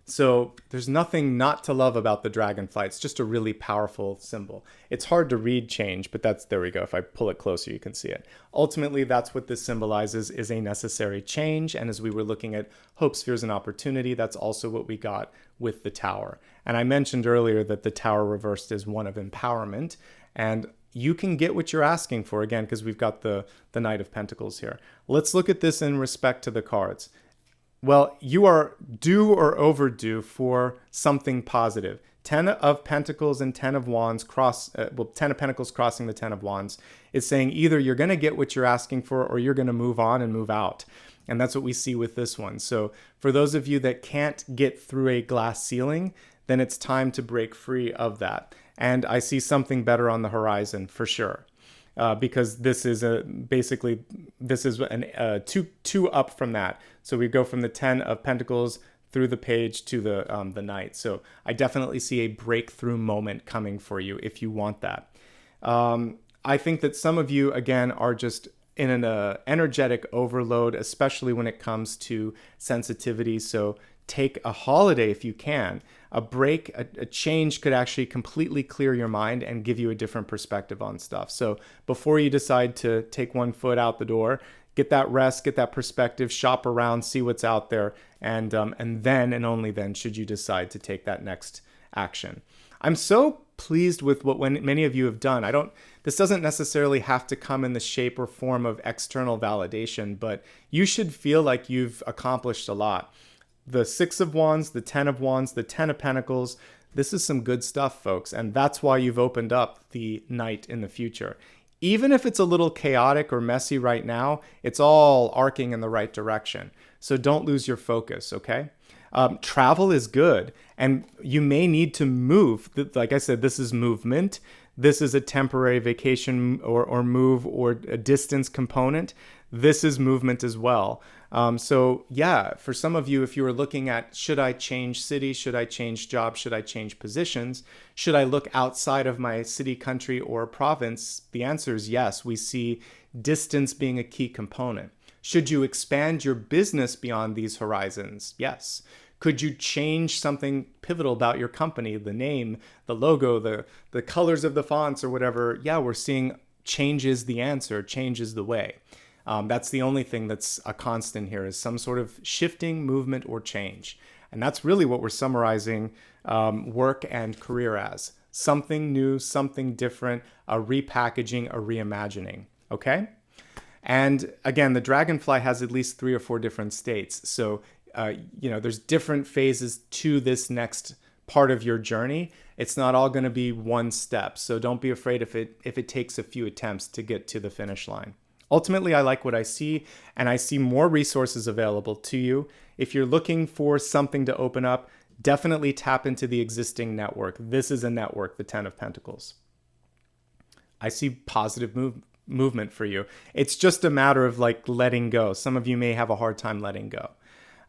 So there's nothing not to love about the dragonfly. It's just a really powerful symbol. It's hard to read change, but there we go. If I pull it closer, you can see it. Ultimately, that's what this symbolizes, is a necessary change. And as we were looking at hope, spheres, and opportunity, that's also what we got with the tower. And I mentioned earlier that the tower reversed is one of empowerment. And you can get what you're asking for, again, because we've got the Knight of Pentacles here. Let's look at this in respect to the cards. Well, you are due or overdue for something positive. 10 of Pentacles and 10 of Wands 10 of Pentacles crossing the 10 of Wands is saying either you're going to get what you're asking for or you're going to move on and move out. And that's what we see with this one. So for those of you that can't get through a glass ceiling, then it's time to break free of that. And I see something better on the horizon for sure. Because this is two up from that. So we go from the 10 of Pentacles through the page to the Knight. So I definitely see a breakthrough moment coming for you if you want that. I think that some of you, again, are just in an energetic overload, especially when it comes to sensitivity. So take a holiday if you can. A break, a change could actually completely clear your mind and give you a different perspective on stuff. So before you decide to take one foot out the door, get that rest, get that perspective, shop around, see what's out there, and then and only then should you decide to take that next action. I'm so pleased with what many of you have done. This doesn't necessarily have to come in the shape or form of external validation, but you should feel like you've accomplished a lot. The 6 of Wands, the 10 of Wands, the 10 of Pentacles. This is some good stuff, folks. And that's why you've opened up the Knight in the future. Even if it's a little chaotic or messy right now, it's all arcing in the right direction. So don't lose your focus, okay? Travel is good. And you may need to move. Like I said, this is movement. This is a temporary vacation or move or a distance component. This is movement as well. So yeah, for some of you, if you were looking at, should I change city? Should I change job? Should I change positions? Should I look outside of my city, country, or province? The answer is yes. We see distance being a key component. Should you expand your business beyond these horizons? Yes. Could you change something pivotal about your company, the name, the logo, the colors of the fonts or whatever? Yeah, we're seeing change is the answer, change is the way. That's the only thing that's a constant here, is some sort of shifting, movement, or change. And that's really what we're summarizing work and career as. Something new, something different, a repackaging, a reimagining, okay? And again, the dragonfly has at least 3 or 4 different states. So, there's different phases to this next part of your journey. It's not all going to be one step. So don't be afraid if it takes a few attempts to get to the finish line. Ultimately, I like what I see, and I see more resources available to you. If you're looking for something to open up, definitely tap into the existing network. This is a network, the 10 of Pentacles. I see positive movement for you. It's just a matter of letting go. Some of you may have a hard time letting go.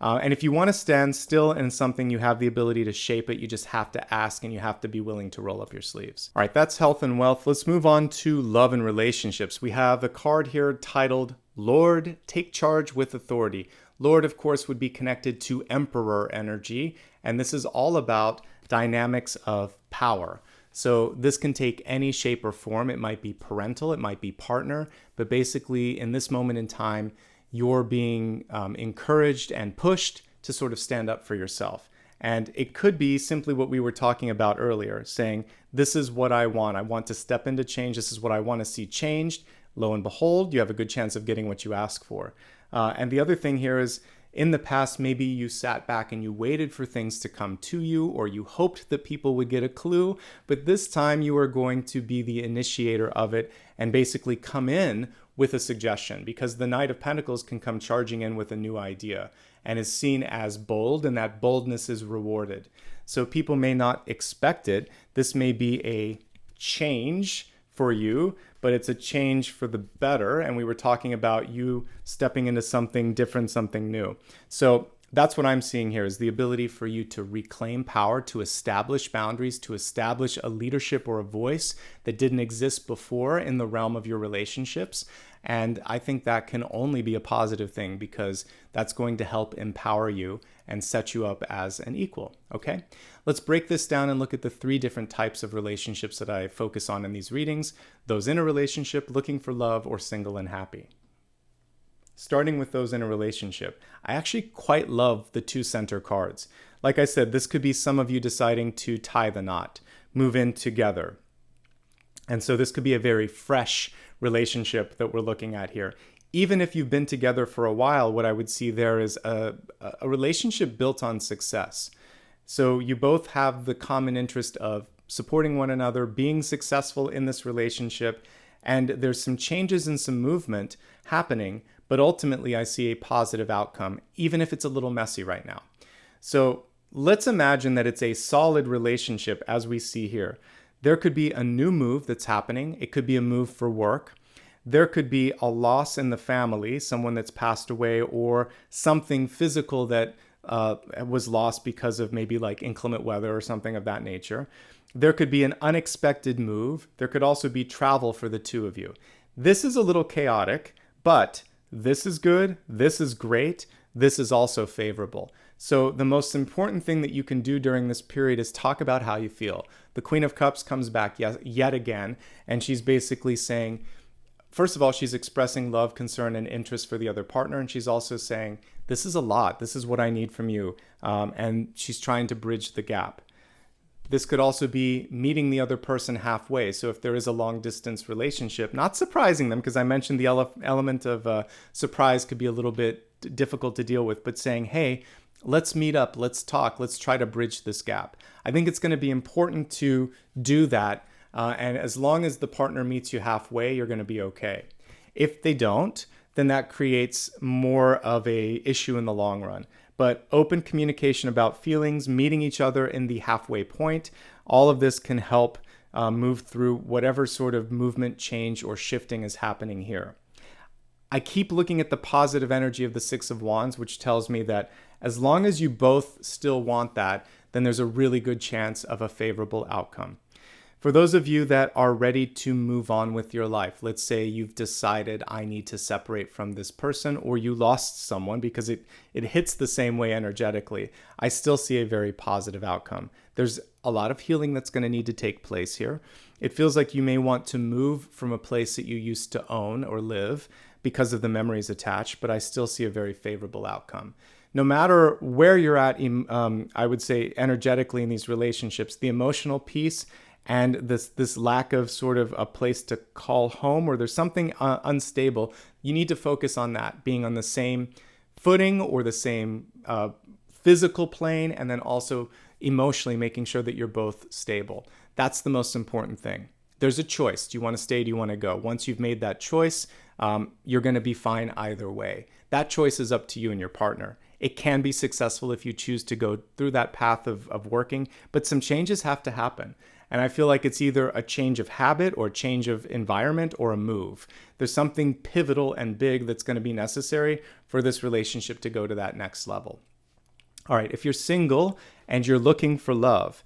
And if you want to stand still in something, you have the ability to shape it. You just have to ask, and you have to be willing to roll up your sleeves. All right, that's health and wealth. Let's move on to love and relationships. We have a card here titled Lord, Take Charge with Authority. Lord, of course, would be connected to Emperor energy, and this is all about dynamics of power. So this can take any shape or form. It might be parental, it might be partner, but basically in this moment in time, you're being encouraged and pushed to sort of stand up for yourself. And it could be simply what we were talking about earlier, saying, this is what I want. I want to step into change. This is what I want to see changed. Lo and behold, you have a good chance of getting what you ask for. And the other thing here is, In the past, maybe you sat back and you waited for things to come to you, or you hoped that people would get a clue, but this time you are going to be the initiator of it and basically come in with a suggestion, because the Knight of Pentacles can come charging in with a new idea and is seen as bold, and that boldness is rewarded. So people may not expect it. This may be a change for you, but it's a change for the better. And we were talking about you stepping into something different, something new. So that's what I'm seeing here, is the ability for you to reclaim power, to establish boundaries, to establish a leadership or a voice that didn't exist before in the realm of your relationships. And I think that can only be a positive thing, because that's going to help empower you and set you up as an equal. Okay, let's break this down and look at the 3 different types of relationships that I focus on in these readings: those in a relationship, looking for love, or single and happy. Starting with those in a relationship, I actually quite love the 2 center cards. Like I said, this could be some of you deciding to tie the knot, move in together. And so this could be a very fresh relationship that we're looking at here. Even if you've been together for a while, what I would see there is a relationship built on success. So you both have the common interest of supporting one another, being successful in this relationship, and there's some changes and some movement happening, but ultimately I see a positive outcome, even if it's a little messy right now. So let's imagine that it's a solid relationship as we see here. There could be a new move that's happening. It could be a move for work. There could be a loss in the family, someone that's passed away, or something physical that was lost because of maybe like inclement weather or something of that nature. There could be an unexpected move. There could also be travel for the 2 of you. This is a little chaotic, but this is good. This is great. This is also favorable. So the most important thing that you can do during this period is talk about how you feel. The Queen of Cups comes back yet again, and she's basically saying, first of all, she's expressing love, concern, and interest for the other partner. And she's also saying, this is a lot. This is what I need from you. And she's trying to bridge the gap. This could also be meeting the other person halfway. So if there is a long distance relationship, not surprising them, because I mentioned the element of surprise could be a little bit difficult to deal with, but saying, hey, let's meet up, let's talk, let's try to bridge this gap. I think it's going to be important to do that. And as long as the partner meets you halfway, you're going to be okay. If they don't, then that creates more of a issue in the long run. But open communication about feelings, meeting each other in the halfway point, all of this can help move through whatever sort of movement, change, or shifting is happening here. I keep looking at the positive energy of the 6 of Wands, which tells me that as long as you both still want that, then there's a really good chance of a favorable outcome. For those of you that are ready to move on with your life, let's say you've decided I need to separate from this person, or you lost someone, because it hits the same way energetically, I still see a very positive outcome. There's a lot of healing that's going to need to take place here. It feels like you may want to move from a place that you used to own or live because of the memories attached, but I still see a very favorable outcome. No matter where you're at, I would say energetically in these relationships, the emotional piece and this lack of sort of a place to call home, or there's something unstable, you need to focus on that, being on the same footing or the same physical plane, and then also emotionally making sure that you're both stable. That's the most important thing. There's a choice. Do you want to stay? Do you want to go? Once you've made that choice, you're going to be fine either way. That choice is up to you and your partner. It can be successful if you choose to go through that path of working, but some changes have to happen. And I feel like it's either a change of habit or a change of environment or a move. There's something pivotal and big that's going to be necessary for this relationship to go to that next level. All right, if you're single and you're looking for love,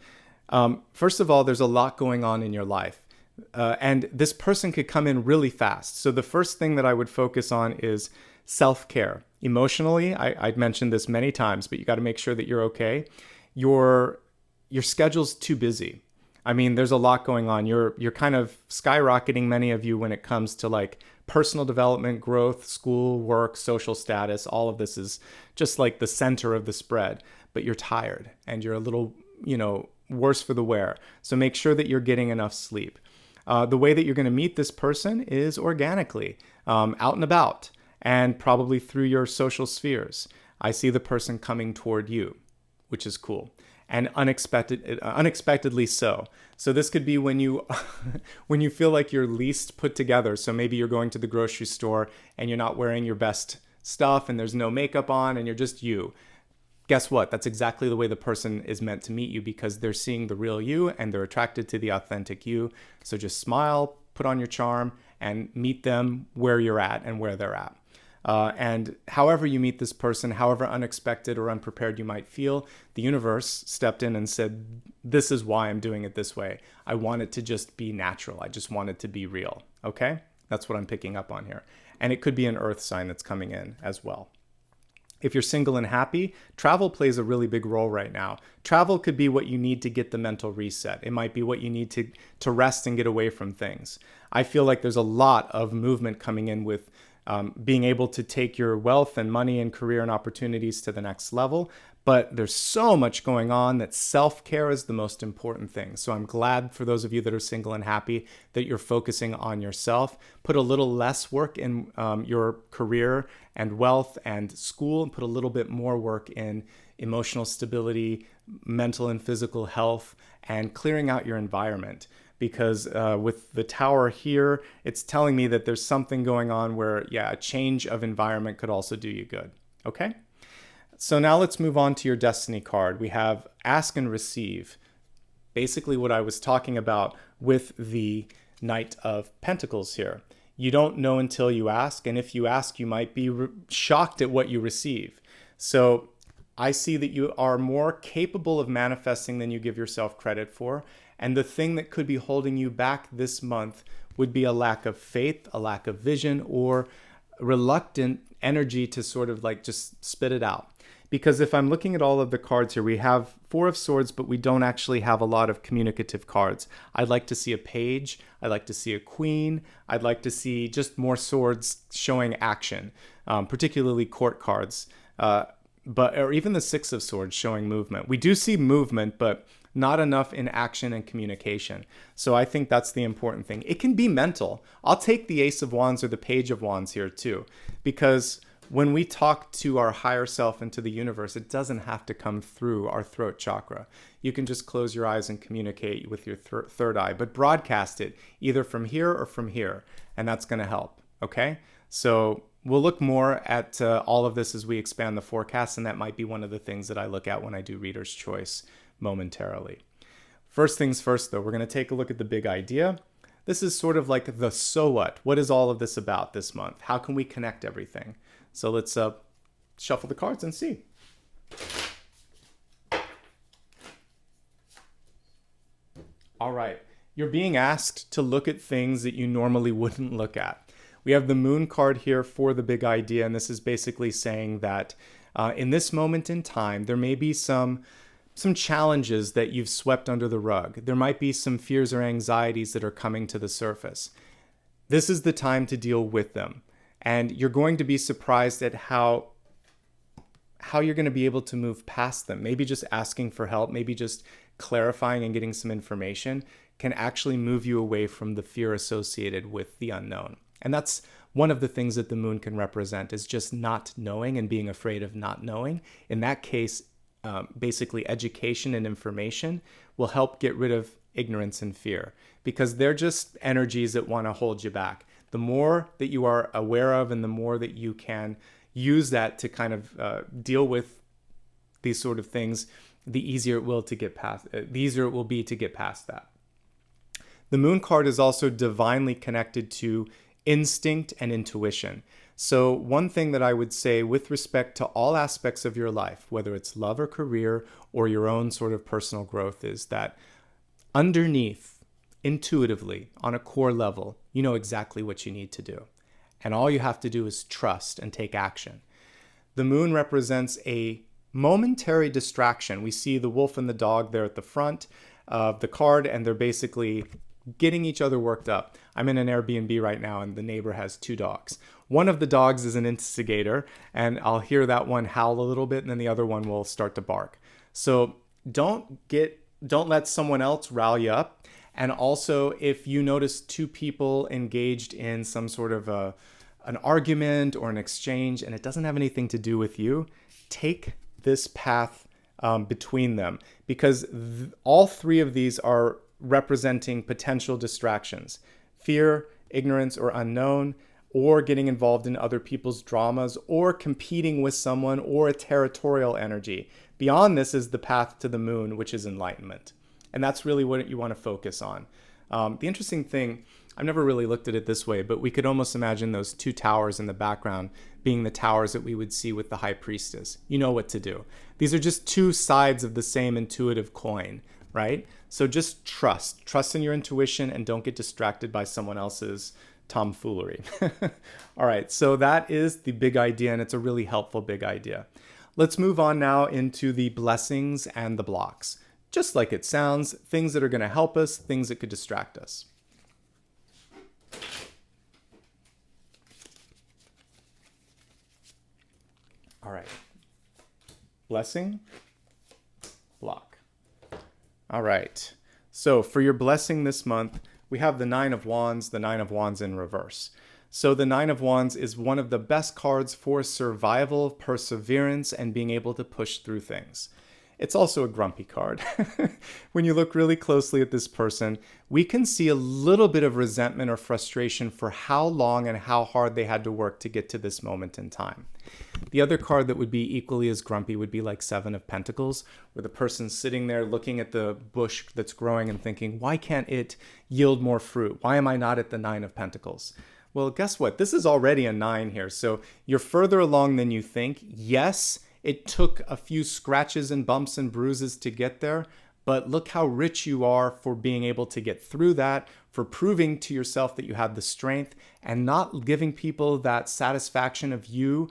first of all, there's a lot going on in your life. And this person could come in really fast. So the first thing that I would focus on is self-care. Emotionally, I'd mentioned this many times, but you got to make sure that you're okay. Your schedule's too busy. I mean, there's a lot going on. You're kind of skyrocketing, many of you, when it comes to like personal development, growth, school, work, social status. All of this is just like the center of the spread, but you're tired and you're a little, worse for the wear. So make sure that you're getting enough sleep. The way that you're going to meet this person is organically, out and about, and probably through your social spheres. I see the person coming toward you, which is cool. And unexpectedly so. So this could be when you when you feel like you're least put together. So maybe you're going to the grocery store and you're not wearing your best stuff and there's no makeup on and you're just you. Guess what? That's exactly the way the person is meant to meet you, because they're seeing the real you and they're attracted to the authentic you. So just smile, put on your charm, and meet them where you're at and where they're at. And however you meet this person, however unexpected or unprepared you might feel, the universe stepped in and said, this is why I'm doing it this way. I want it to just be natural. I just want it to be real. Okay? That's what I'm picking up on here. And it could be an earth sign that's coming in as well. If you're single and happy, travel plays a really big role right now. Travel could be what you need to get the mental reset. It might be what you need to rest and get away from things. I feel like there's a lot of movement coming in with being able to take your wealth and money and career and opportunities to the next level. But there's so much going on that self-care is the most important thing. So I'm glad for those of you that are single and happy that you're focusing on yourself. Put a little less work in your career and wealth and school, and put a little bit more work in emotional stability, mental and physical health, and clearing out your environment. Because with the tower here, it's telling me that there's something going on where, a change of environment could also do you good. Okay? So now let's move on to your destiny card. We have ask and receive. Basically what I was talking about with the Knight of Pentacles here. You don't know until you ask, and if you ask, you might be shocked at what you receive. So I see that you are more capable of manifesting than you give yourself credit for. And the thing that could be holding you back this month would be a lack of faith, a lack of vision, or reluctant energy to sort of like just spit it out. Because if I'm looking at all of the cards here, we have Four of Swords, but we don't actually have a lot of communicative cards. I'd like to see a page. I'd like to see a queen. I'd like to see just more swords showing action, particularly court cards, or even the Six of Swords showing movement. We do see movement, but not enough in action and communication. So I think that's the important thing. It can be mental. I'll take the Ace of Wands or the Page of Wands here too, because when we talk to our higher self and to the universe, it doesn't have to come through our throat chakra. You can just close your eyes and communicate with your third eye, but broadcast it either from here or from here, and that's going to help. Okay? So we'll look more at all of this as we expand the forecast, and that might be one of the things that I look at when I do Reader's Choice momentarily. First things first, though, we're going to take a look at the big idea. This is sort of like the so what. What is all of this about this month? How can we connect everything? So let's shuffle the cards and see. All right. You're being asked to look at things that you normally wouldn't look at. We have the Moon card here for the big idea, and this is basically saying that in this moment in time, there may be some challenges that you've swept under the rug. There might be some fears or anxieties that are coming to the surface. This is the time to deal with them. And you're going to be surprised at how you're going to be able to move past them. Maybe just asking for help, maybe just clarifying and getting some information can actually move you away from the fear associated with the unknown. And that's one of the things that the Moon can represent, is just not knowing and being afraid of not knowing. In that case, basically education and information will help get rid of ignorance and fear, because they're just energies that want to hold you back. The more that you are aware of and the more that you can use that to kind of deal with these sort of things, the easier it will be to get past that. The Moon card is also divinely connected to instinct and intuition. So one thing that I would say with respect to all aspects of your life, whether it's love or career or your own sort of personal growth, is that underneath, intuitively, on a core level, you know exactly what you need to do. And all you have to do is trust and take action. The Moon represents a momentary distraction. We see the wolf and the dog there at the front of the card, and they're basically getting each other worked up. I'm in an Airbnb right now, and the neighbor has 2 dogs. One of the dogs is an instigator, and I'll hear that one howl a little bit, and then the other one will start to bark. So don't let someone else rile you up. And also, if you notice 2 people engaged in some sort of an argument or an exchange, and it doesn't have anything to do with you, take this path between them, because all three of these are representing potential distractions: fear, ignorance, or unknown, or getting involved in other people's dramas, or competing with someone, or a territorial energy. Beyond this is the path to the moon, which is enlightenment. And that's really what you want to focus on. The interesting thing, I've never really looked at it this way, but we could almost imagine those two towers in the background being the towers that we would see with the high priestess. You know what to do. These are just two sides of the same intuitive coin, right? So just trust in your intuition, and don't get distracted by someone else's tomfoolery. All right, so that is the big idea, and it's a really helpful big idea. Let's move on now into the blessings and the blocks. Just like it sounds, things that are going to help us, things that could distract us. All right. Blessing, block. All right. So for your blessing this month, we have the Nine of Wands in reverse. So the Nine of Wands is one of the best cards for survival, perseverance, and being able to push through things. It's also a grumpy card. When you look really closely at this person, we can see a little bit of resentment or frustration for how long and how hard they had to work to get to this moment in time. The other card that would be equally as grumpy would be like Seven of Pentacles, where the person's sitting there looking at the bush that's growing and thinking, why can't it yield more fruit? Why am I not at the Nine of Pentacles? Well, guess what? This is already a 9 here. So you're further along than you think. Yes, it took a few scratches and bumps and bruises to get there, but look how rich you are for being able to get through that, for proving to yourself that you have the strength, and not giving people that satisfaction of you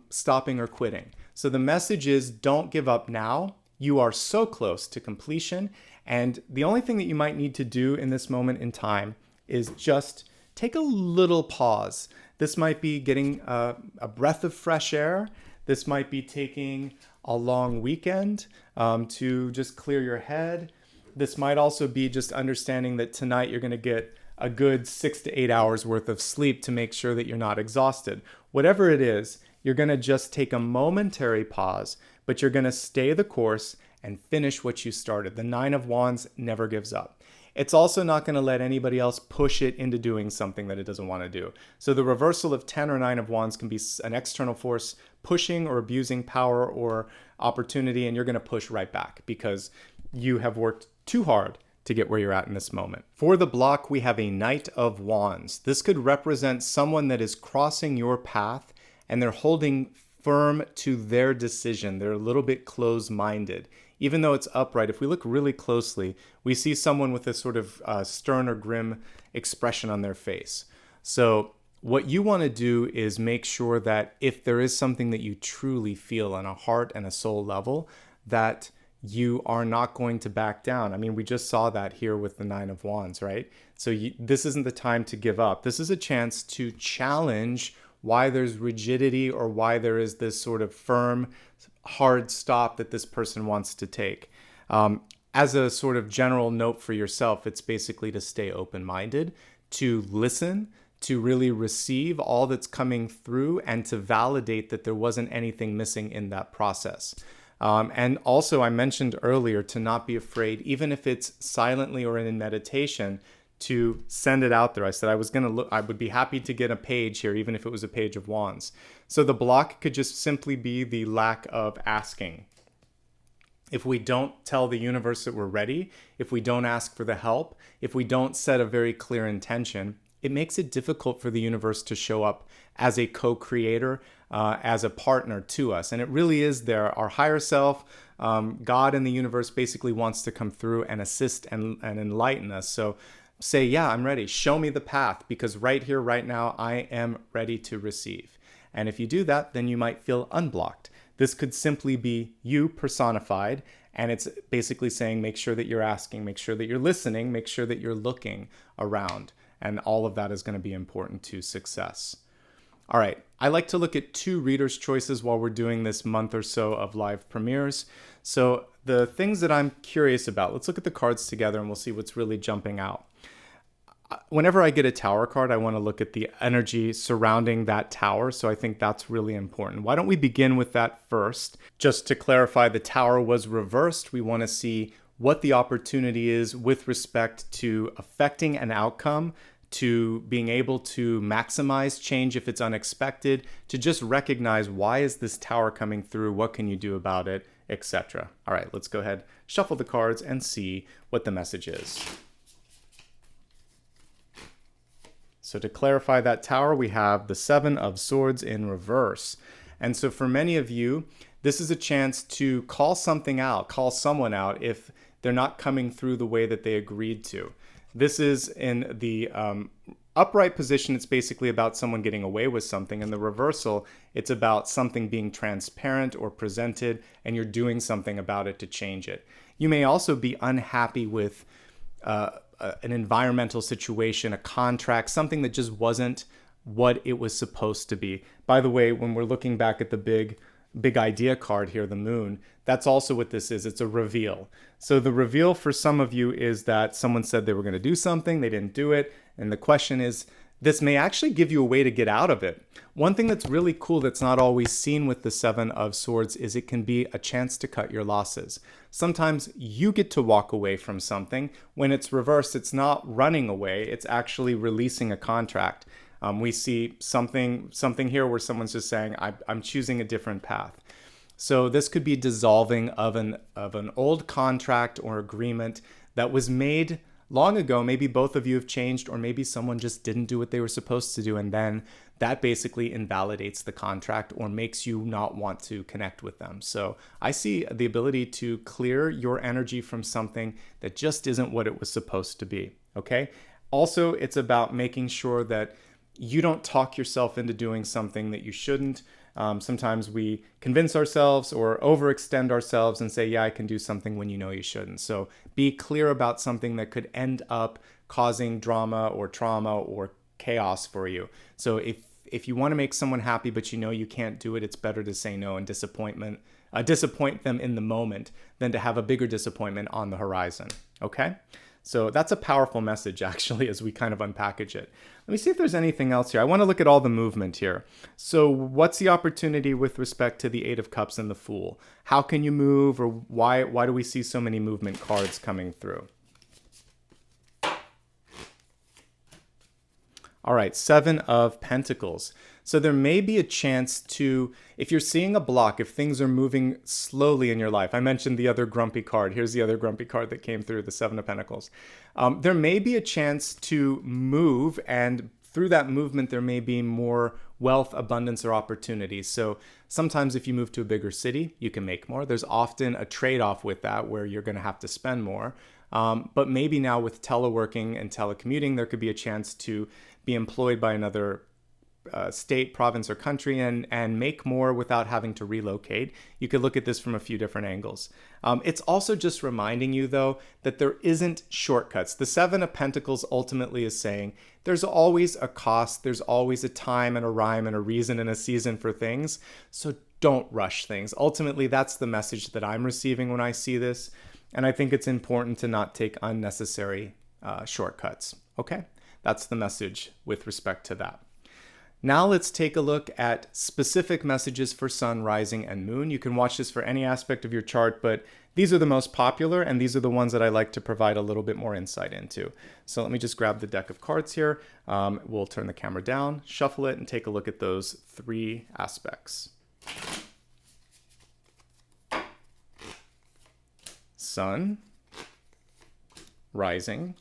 stopping or quitting. So the message is, don't give up now. You are so close to completion. And the only thing that you might need to do in this moment in time is just take a little pause. This might be getting a breath of fresh air. This might be taking a long weekend to just clear your head. This might also be just understanding that tonight you're going to get a good 6 to 8 hours worth of sleep to make sure that you're not exhausted. Whatever it is, you're going to just take a momentary pause, but you're going to stay the course and finish what you started. The Nine of Wands never gives up. It's also not going to let anybody else push it into doing something that it doesn't want to do. So the reversal of 10 or 9 of Wands can be an external force pushing or abusing power or opportunity, and you're going to push right back because you have worked too hard to get where you're at in this moment. For the block, we have a Knight of Wands. This could represent someone that is crossing your path and they're holding firm to their decision. They're a little bit closed-minded. Even though it's upright, if we look really closely, we see someone with a sort of stern or grim expression on their face. So what you want to do is make sure that if there is something that you truly feel on a heart and a soul level, that you are not going to back down. I mean, we just saw that here with the Nine of Wands, right? So this isn't the time to give up. This is a chance to challenge why there's rigidity or why there is this sort of firm, hard stop that this person wants to take. As a sort of general note for yourself, it's basically to stay open-minded, to listen, to really receive all that's coming through, and to validate that there wasn't anything missing in that process. And also, I mentioned earlier to not be afraid, even if it's silently or in meditation, to send it out there. I said I would be happy to get a page here, even if it was a page of wands. So the block could just simply be the lack of asking. If we don't tell the universe that we're ready, if we don't ask for the help, if we don't set a very clear intention, it makes it difficult for the universe to show up as a co-creator, as a partner to us. And it really is there. Our higher self, God and the universe basically wants to come through and assist and enlighten us. So say, yeah, I'm ready. Show me the path, because right here, right now, I am ready to receive. And if you do that, then you might feel unblocked. This could simply be you personified, and it's basically saying, make sure that you're asking, make sure that you're listening, make sure that you're looking around. And all of that is going to be important to success. All right, I like to look at 2 readers' choices while we're doing this month or so of live premieres. So the things that I'm curious about, let's look at the cards together and we'll see what's really jumping out. whenever I get a tower card, I want to look at the energy surrounding that tower. So I think that's really important. Why don't we begin with that first? Just to clarify, the tower was reversed. We want to see what the opportunity is with respect to affecting an outcome, to being able to maximize change if it's unexpected, to just recognize, why is this tower coming through? What can you do about it, etc. All right, let's go ahead, shuffle the cards and see what the message is. So to clarify that tower, we have the Seven of Swords in reverse. And so for many of you, this is a chance to call something out, call someone out if they're not coming through the way that they agreed to. This is in the upright position. It's basically about someone getting away with something. In the reversal, it's about something being transparent or presented, and you're doing something about it to change it. You may also be unhappy with an environmental situation, a contract, something that just wasn't what it was supposed to be. By the way, when we're looking back at the big idea card here, the moon, that's also what this is. It's a reveal. So the reveal for some of you is that someone said they were going to do something, they didn't do it, and the question is, this may actually give you a way to get out of it. One thing that's really cool that's not always seen with the Seven of Swords is it can be a chance to cut your losses. Sometimes you get to walk away from something. When it's reversed, it's not running away, it's actually releasing a contract. We see something here where someone's just saying, I'm choosing a different path. So this could be dissolving of an old contract or agreement that was made long ago. Maybe both of you have changed, or maybe someone just didn't do what they were supposed to do, and then that basically invalidates the contract or makes you not want to connect with them. So I see the ability to clear your energy from something that just isn't what it was supposed to be, okay? Also, it's about making sure that you don't talk yourself into doing something that you shouldn't. Sometimes we convince ourselves or overextend ourselves and say, yeah, I can do something when you know you shouldn't. So be clear about something that could end up causing drama or trauma or chaos for you. So if you want to make someone happy, but you know you can't do it, it's better to say no and disappoint them in the moment than to have a bigger disappointment on the horizon. Okay? So that's a powerful message, actually, as we kind of unpackage it. Let me see if there's anything else here. I want to look at all the movement here. So what's the opportunity with respect to the Eight of Cups and the Fool? How can you move, or why do we see so many movement cards coming through? All right, Seven of Pentacles. So there may be a chance to, if you're seeing a block, if things are moving slowly in your life. I mentioned the other grumpy card. Here's the other grumpy card that came through, the Seven of Pentacles. There may be a chance to move, and through that movement, there may be more wealth, abundance, or opportunities. So sometimes if you move to a bigger city, you can make more. There's often a trade-off with that where you're going to have to spend more. But maybe now with teleworking and telecommuting, there could be a chance to be employed by another state, province, or country and make more without having to relocate. You could look at this from a few different angles. It's also just reminding you, though, that there isn't shortcuts. The Seven of Pentacles ultimately is saying there's always a cost, there's always a time and a rhyme and a reason and a season for things. So don't rush things. Ultimately, that's the message that I'm receiving when I see this. And I think it's important to not take unnecessary shortcuts. Okay? That's the message with respect to that. Now let's take a look at specific messages for Sun, Rising, and Moon. You can watch this for any aspect of your chart, but these are the most popular, and these are the ones that I like to provide a little bit more insight into. So let me just grab the deck of cards here. We'll turn the camera down, shuffle it, and take a look at those three aspects. Sun, Rising,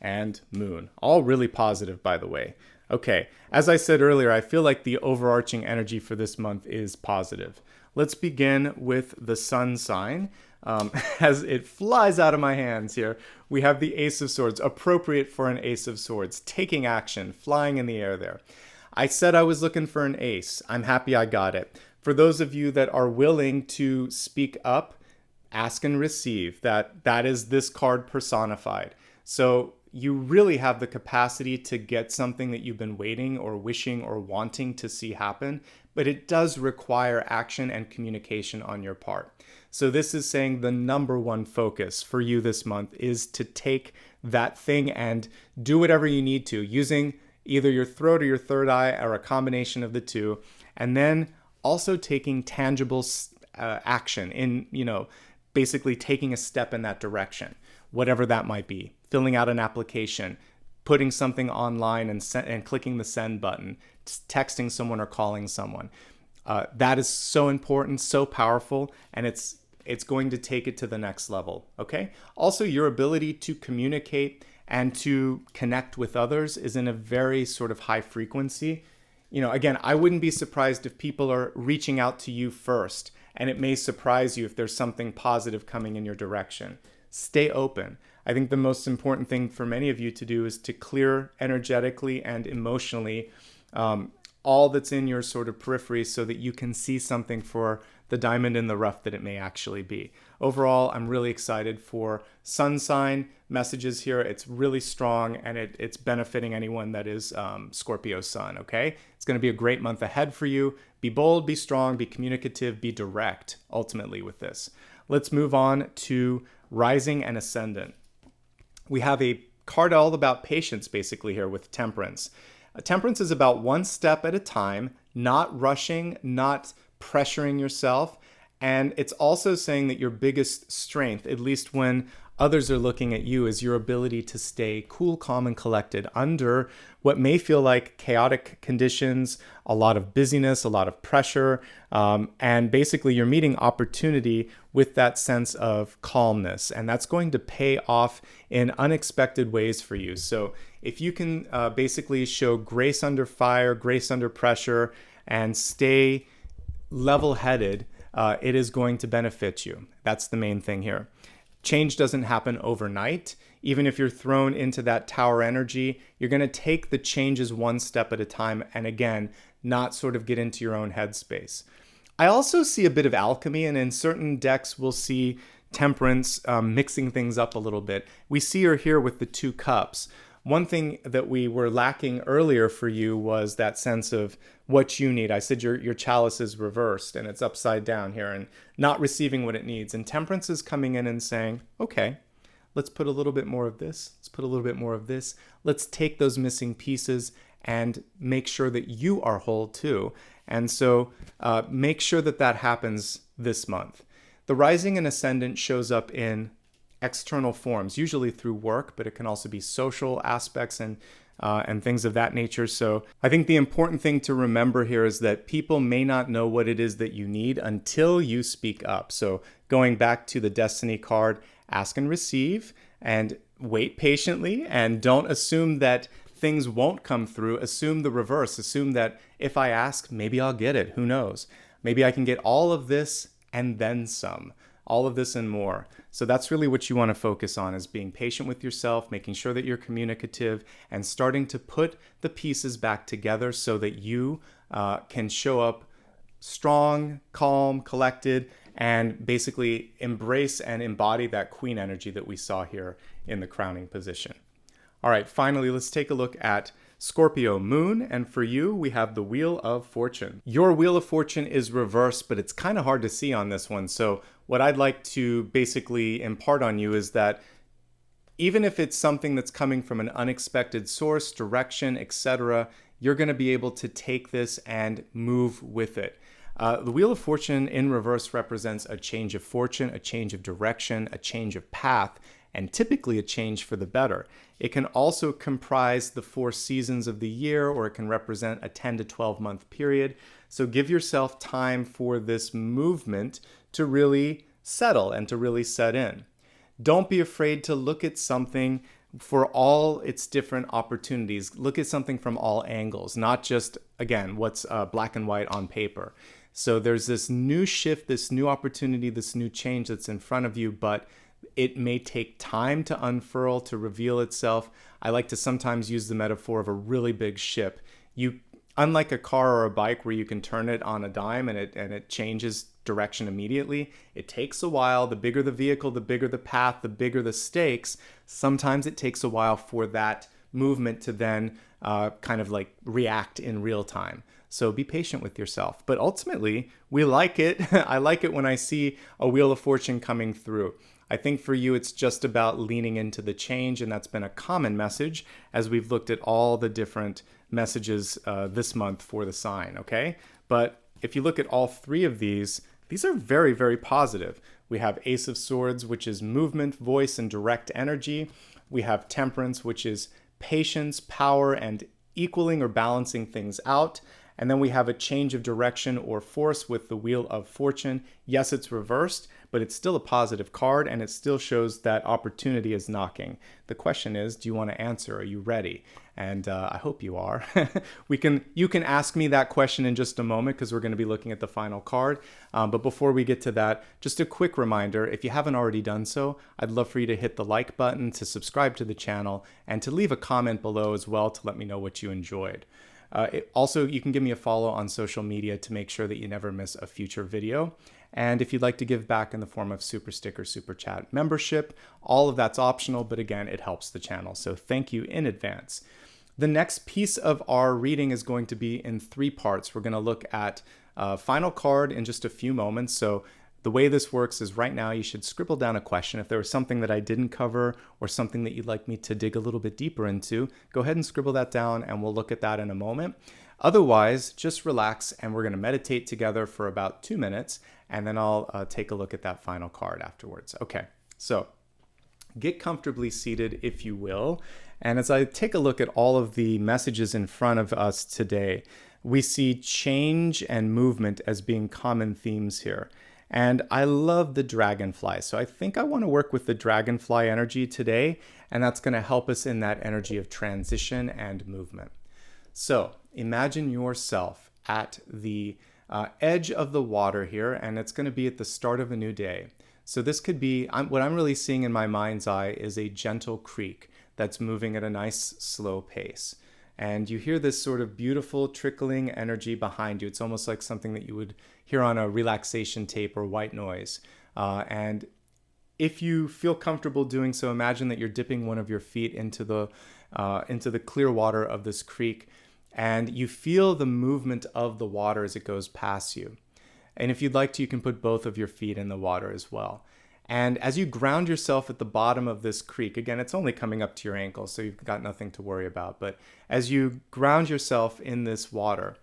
and Moon. All really positive, by the way. Okay, as I said earlier, I feel like the overarching energy for this month is positive. Let's begin with the Sun sign. As it flies out of my hands here, we have the Ace of Swords, appropriate for an Ace of Swords, taking action, flying in the air there. I said I was looking for an ace. I'm happy I got it. For those of you that are willing to speak up, ask and receive. That is this card personified. So you really have the capacity to get something that you've been waiting or wishing or wanting to see happen, but it does require action and communication on your part. So this is saying the number one focus for you this month is to take that thing and do whatever you need to, using either your throat or your third eye or a combination of the two, and then also taking tangible action in, basically taking a step in that direction, whatever that might be. Filling out an application, putting something online and clicking the send button, texting someone or calling someone. That is so important, so powerful, and it's going to take it to the next level, okay? Also, your ability to communicate and to connect with others is in a very sort of high frequency. Again, I wouldn't be surprised if people are reaching out to you first, and it may surprise you if there's something positive coming in your direction. Stay open. I think the most important thing for many of you to do is to clear energetically and emotionally all that's in your sort of periphery so that you can see something for the diamond in the rough that it may actually be. Overall, I'm really excited for sun sign messages here. It's really strong, and it's benefiting anyone that is Scorpio sun, okay? It's going to be a great month ahead for you. Be bold, be strong, be communicative, be direct, ultimately, with this. Let's move on to rising and ascendant. We have a card all about patience, basically, here with temperance. Temperance is about one step at a time, not rushing, not pressuring yourself. And it's also saying that your biggest strength, at least when others are looking at you, is your ability to stay cool, calm, and collected under what may feel like chaotic conditions, a lot of busyness, a lot of pressure, and basically you're meeting opportunity with that sense of calmness, and that's going to pay off in unexpected ways for you. So if you can basically show grace under fire, grace under pressure, and stay level-headed, it is going to benefit you. That's the main thing here. Change doesn't happen overnight. Even if you're thrown into that tower energy, you're going to take the changes one step at a time, and again, not sort of get into your own headspace. I also see a bit of alchemy, and in certain decks, we'll see temperance mixing things up a little bit. We see her here with the 2 cups. One thing that we were lacking earlier for you was that sense of what you need. I said your chalice is reversed and it's upside down here and not receiving what it needs. And temperance is coming in and saying, okay, let's put a little bit more of this. Let's put a little bit more of this. Let's take those missing pieces and make sure that you are whole too. And so make sure that that happens this month. The rising and ascendant shows up in external forms, usually through work, but it can also be social aspects and things of that nature. So I think the important thing to remember here is that people may not know what it is that you need until you speak up. So going back to the Destiny card, ask and receive, and wait patiently, and don't assume that things won't come through. Assume the reverse. Assume that if I ask, maybe I'll get it. Who knows? Maybe I can get all of this and then some. All of this and more. So that's really what you want to focus on, is being patient with yourself, making sure that you're communicative, and starting to put the pieces back together so that you can show up strong, calm, collected, and basically embrace and embody that queen energy that we saw here in the crowning position. All right, finally, let's take a look at Scorpio moon, and for you, we have the Wheel of Fortune. Your Wheel of Fortune is reversed, but it's kind of hard to see on this one. So what I'd like to basically impart on you is that even if it's something that's coming from an unexpected source, direction, etc., you're going to be able to take this and move with it. The Wheel of Fortune in reverse represents a change of fortune, a change of direction, a change of path, and typically a change for the better. It can also comprise the 4 seasons of the year, or it can represent a 10 to 12 month period. So give yourself time for this movement to really settle and to really set in. Don't be afraid to look at something for all its different opportunities. Look at something from all angles, not just, again, what's black and white on paper. So there's this new shift, this new opportunity, this new change that's in front of you, but it may take time to unfurl, to reveal itself. I like to sometimes use the metaphor of a really big ship. Unlike a car or a bike where you can turn it on a dime and it changes direction immediately, it takes a while. The bigger the vehicle, the bigger the path, the bigger the stakes. Sometimes it takes a while for that movement to then kind of like react in real time. So be patient with yourself. But ultimately, we like it. I like it when I see a Wheel of Fortune coming through. I think for you, it's just about leaning into the change, and that's been a common message as we've looked at all the different messages this month for the sign, okay? But if you look at all three of these are very, very positive. We have Ace of Swords, which is movement, voice, and direct energy. We have Temperance, which is patience, power, and equaling or balancing things out. And then we have a change of direction or force with the Wheel of Fortune. Yes, it's reversed, but it's still a positive card, and it still shows that opportunity is knocking. The question is, do you want to answer? Are you ready? And I hope you are. You can ask me that question in just a moment because we're going to be looking at the final card. But before we get to that, just a quick reminder, if you haven't already done so, I'd love for you to hit the like button, to subscribe to the channel, and to leave a comment below as well to let me know what you enjoyed. Also, you can give me a follow on social media to make sure that you never miss a future video. And if you'd like to give back in the form of Super Sticker, Super Chat membership, all of that's optional, but again, it helps the channel. So thank you in advance. The next piece of our reading is going to be in 3 parts. We're going to look at final card in just a few moments. So the way this works is right now you should scribble down a question. If there was something that I didn't cover or something that you'd like me to dig a little bit deeper into, go ahead and scribble that down and we'll look at that in a moment. Otherwise, just relax and we're going to meditate together for about 2 minutes and then I'll take a look at that final card afterwards. Okay, so get comfortably seated if you will. And as I take a look at all of the messages in front of us today, we see change and movement as being common themes here. And I love the dragonfly. So I think I want to work with the dragonfly energy today, and that's going to help us in that energy of transition and movement. So imagine yourself at the edge of the water here, and it's going to be at the start of a new day. So this could be, what I'm really seeing in my mind's eye is a gentle creek that's moving at a nice slow pace. And you hear this sort of beautiful trickling energy behind you. It's almost like something that you would hear on a relaxation tape or white noise. And if you feel comfortable doing so, imagine that you're dipping one of your feet into the clear water of this creek, and you feel the movement of the water as it goes past you. And if you'd like to, you can put both of your feet in the water as well. And as you ground yourself at the bottom of this creek, again, it's only coming up to your ankles, so you've got nothing to worry about. But as you ground yourself in this water,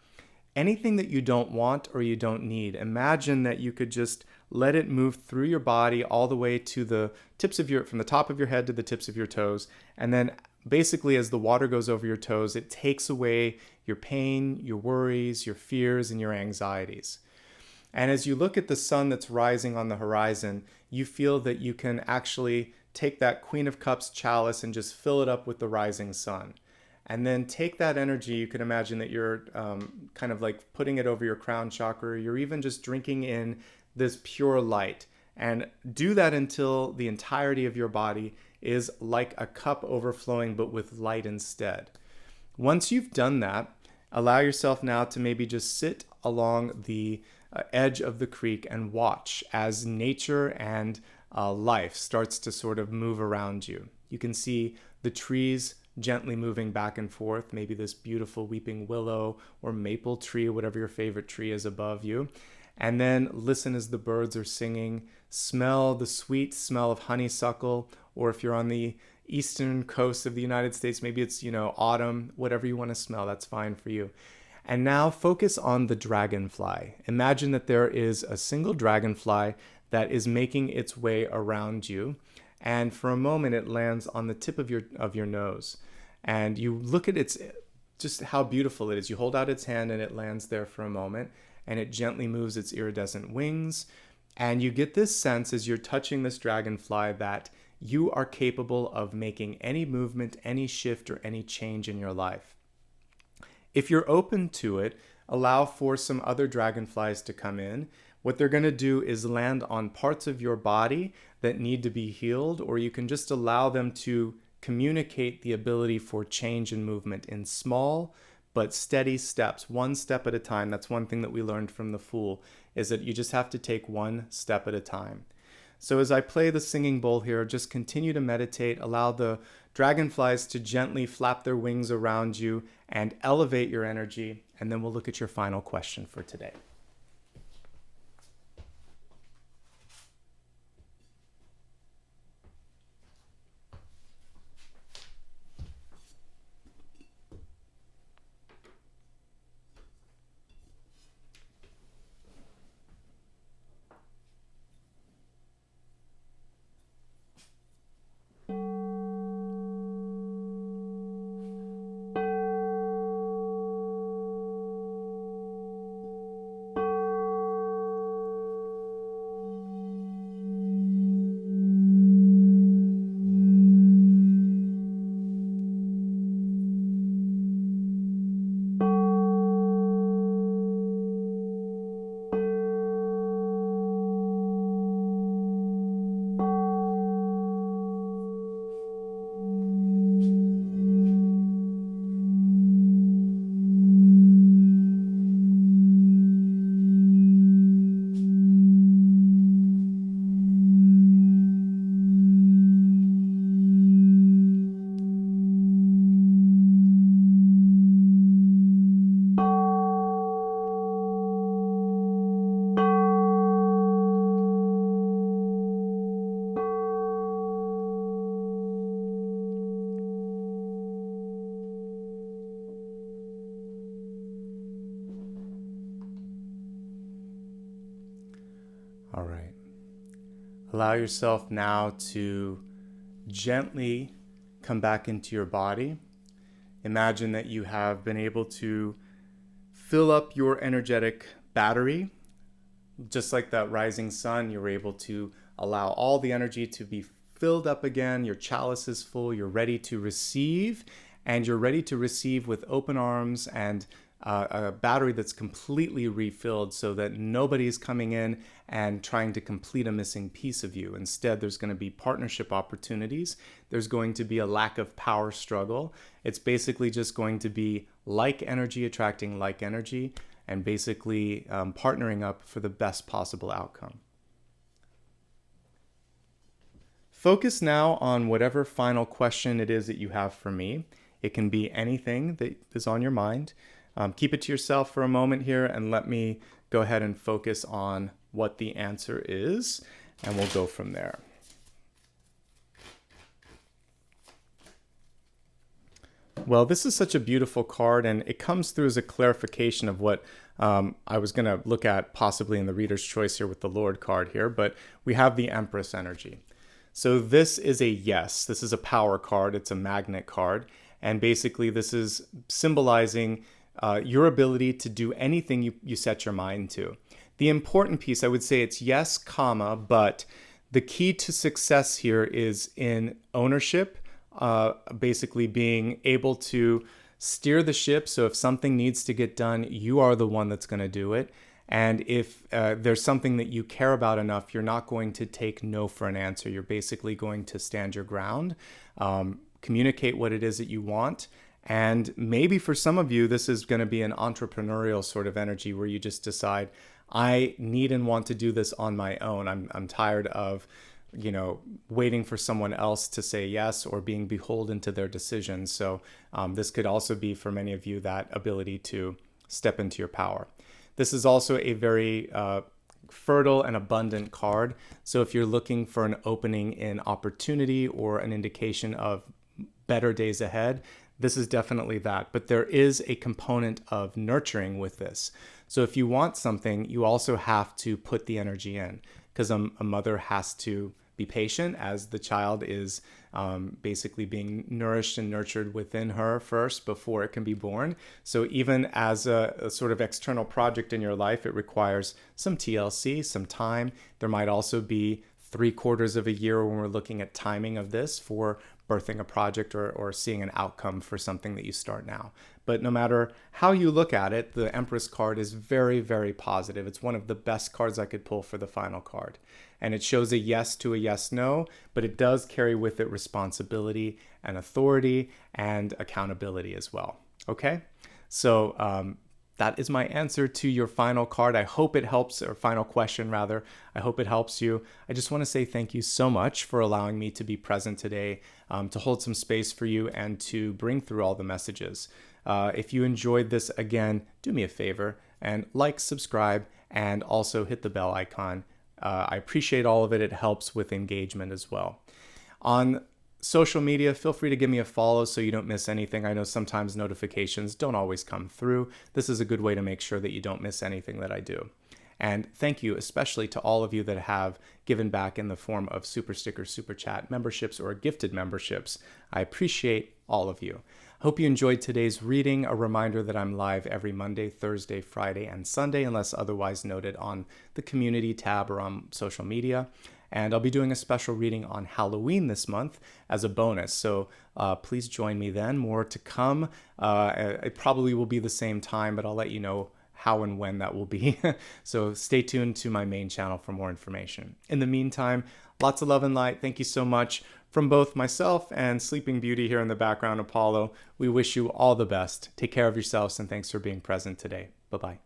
anything that you don't want or you don't need, imagine that you could just let it move through your body all the way to the tips of from the top of your head to the tips of your toes. And then basically as the water goes over your toes, it takes away your pain, your worries, your fears, and your anxieties. And as you look at the sun that's rising on the horizon, you feel that you can actually take that Queen of Cups chalice and just fill it up with the rising sun. And then take that energy, you can imagine that you're kind of like putting it over your crown chakra, you're even just drinking in this pure light. And do that until the entirety of your body is like a cup overflowing, but with light instead. Once you've done that, allow yourself now to maybe just sit along the edge of the creek and watch as nature and life starts to sort of move around you. You can see the trees gently moving back and forth, maybe this beautiful weeping willow or maple tree, whatever your favorite tree is above you. And then listen as the birds are singing, smell the sweet smell of honeysuckle, or if you're on the eastern coast of the United States, maybe it's, autumn, whatever you want to smell, that's fine for you. And now focus on the dragonfly. Imagine that there is a single dragonfly that is making its way around you. And for a moment, it lands on the tip of your nose. And you look at just how beautiful it is. You hold out its hand and it lands there for a moment. And it gently moves its iridescent wings. And you get this sense as you're touching this dragonfly that you are capable of making any movement, any shift, or any change in your life. If you're open to it, allow for some other dragonflies to come in. What they're going to do is land on parts of your body that need to be healed, or you can just allow them to communicate the ability for change and movement in small but steady steps, one step at a time. That's one thing that we learned from the Fool, is that you just have to take one step at a time. So as I play the singing bowl here, just continue to meditate. Allow the dragonflies to gently flap their wings around you and elevate your energy. And then we'll look at your final question for today. All right. Allow yourself now to gently come back into your body. Imagine that you have been able to fill up your energetic battery. Just like that rising sun, you're able to allow all the energy to be filled up again. Your chalice is full. You're ready to receive, and you're ready to receive with open arms and a battery that's completely refilled, so that nobody's coming in and trying to complete a missing piece of you. Instead, there's going to be partnership opportunities. There's going to be a lack of power struggle. It's basically just going to be like energy attracting like energy, and basically partnering up for the best possible outcome. Focus now on whatever final question it is that you have for me. It can be anything that is on your mind. Keep it to yourself for a moment here, and let me go ahead and focus on what the answer is, and we'll go from there. Well, this is such a beautiful card, and it comes through as a clarification of what I was going to look at possibly in the Reader's Choice here with the Lord card here, but we have the Empress energy. So this is a yes. This is a power card. It's a magnet card, and basically this is symbolizing your ability to do anything you set your mind to. The important piece, I would say it's yes, comma, but the key to success here is in ownership, basically being able to steer the ship. So if something needs to get done, you are the one that's going to do it. And if there's something that you care about enough, you're not going to take no for an answer. You're basically going to stand your ground, communicate what it is that you want. And maybe for some of you, this is going to be an entrepreneurial sort of energy where you just decide, I need and want to do this on my own. I'm tired of, waiting for someone else to say yes or being beholden to their decisions. So this could also be for many of you that ability to step into your power. This is also a very fertile and abundant card. So if you're looking for an opening in opportunity or an indication of better days ahead, this is definitely that. But there is a component of nurturing with this. So if you want something, you also have to put the energy in, because a mother has to be patient as the child is basically being nourished and nurtured within her first before it can be born. So even as a sort of external project in your life, it requires some TLC, some time. There might also be 3/4 of a year when we're looking at timing of this for birthing a project or seeing an outcome for something that you start now. But no matter how you look at it, the Empress card is very, very positive. It's one of the best cards I could pull for the final card. And it shows a yes to a yes, no, but it does carry with it responsibility and authority and accountability as well. Okay? So that is my answer to your final card. I hope it helps, or final question rather. I hope it helps you. I just want to say thank you so much for allowing me to be present today, to hold some space for you and to bring through all the messages. If you enjoyed this, again, do me a favor and like, subscribe, and also hit the bell icon. I appreciate all of it. It helps with engagement as well. On social media, feel free to give me a follow so you don't miss anything. I know sometimes notifications don't always come through. This is a good way to make sure that you don't miss anything that I do. And thank you especially to all of you that have given back in the form of Super Stickers, Super Chat memberships, or gifted memberships. I appreciate all of you. Hope you enjoyed today's reading. A reminder that I'm live every Monday, Thursday, Friday, and Sunday, unless otherwise noted on the community tab or on social media. And I'll be doing a special reading on Halloween this month as a bonus. So please join me then. More to come. It probably will be the same time, but I'll let you know how and when that will be. So stay tuned to my main channel for more information. In the meantime, lots of love and light. Thank you so much. From both myself and Sleeping Beauty here in the background, Apollo, we wish you all the best. Take care of yourselves, and thanks for being present today. Bye-bye.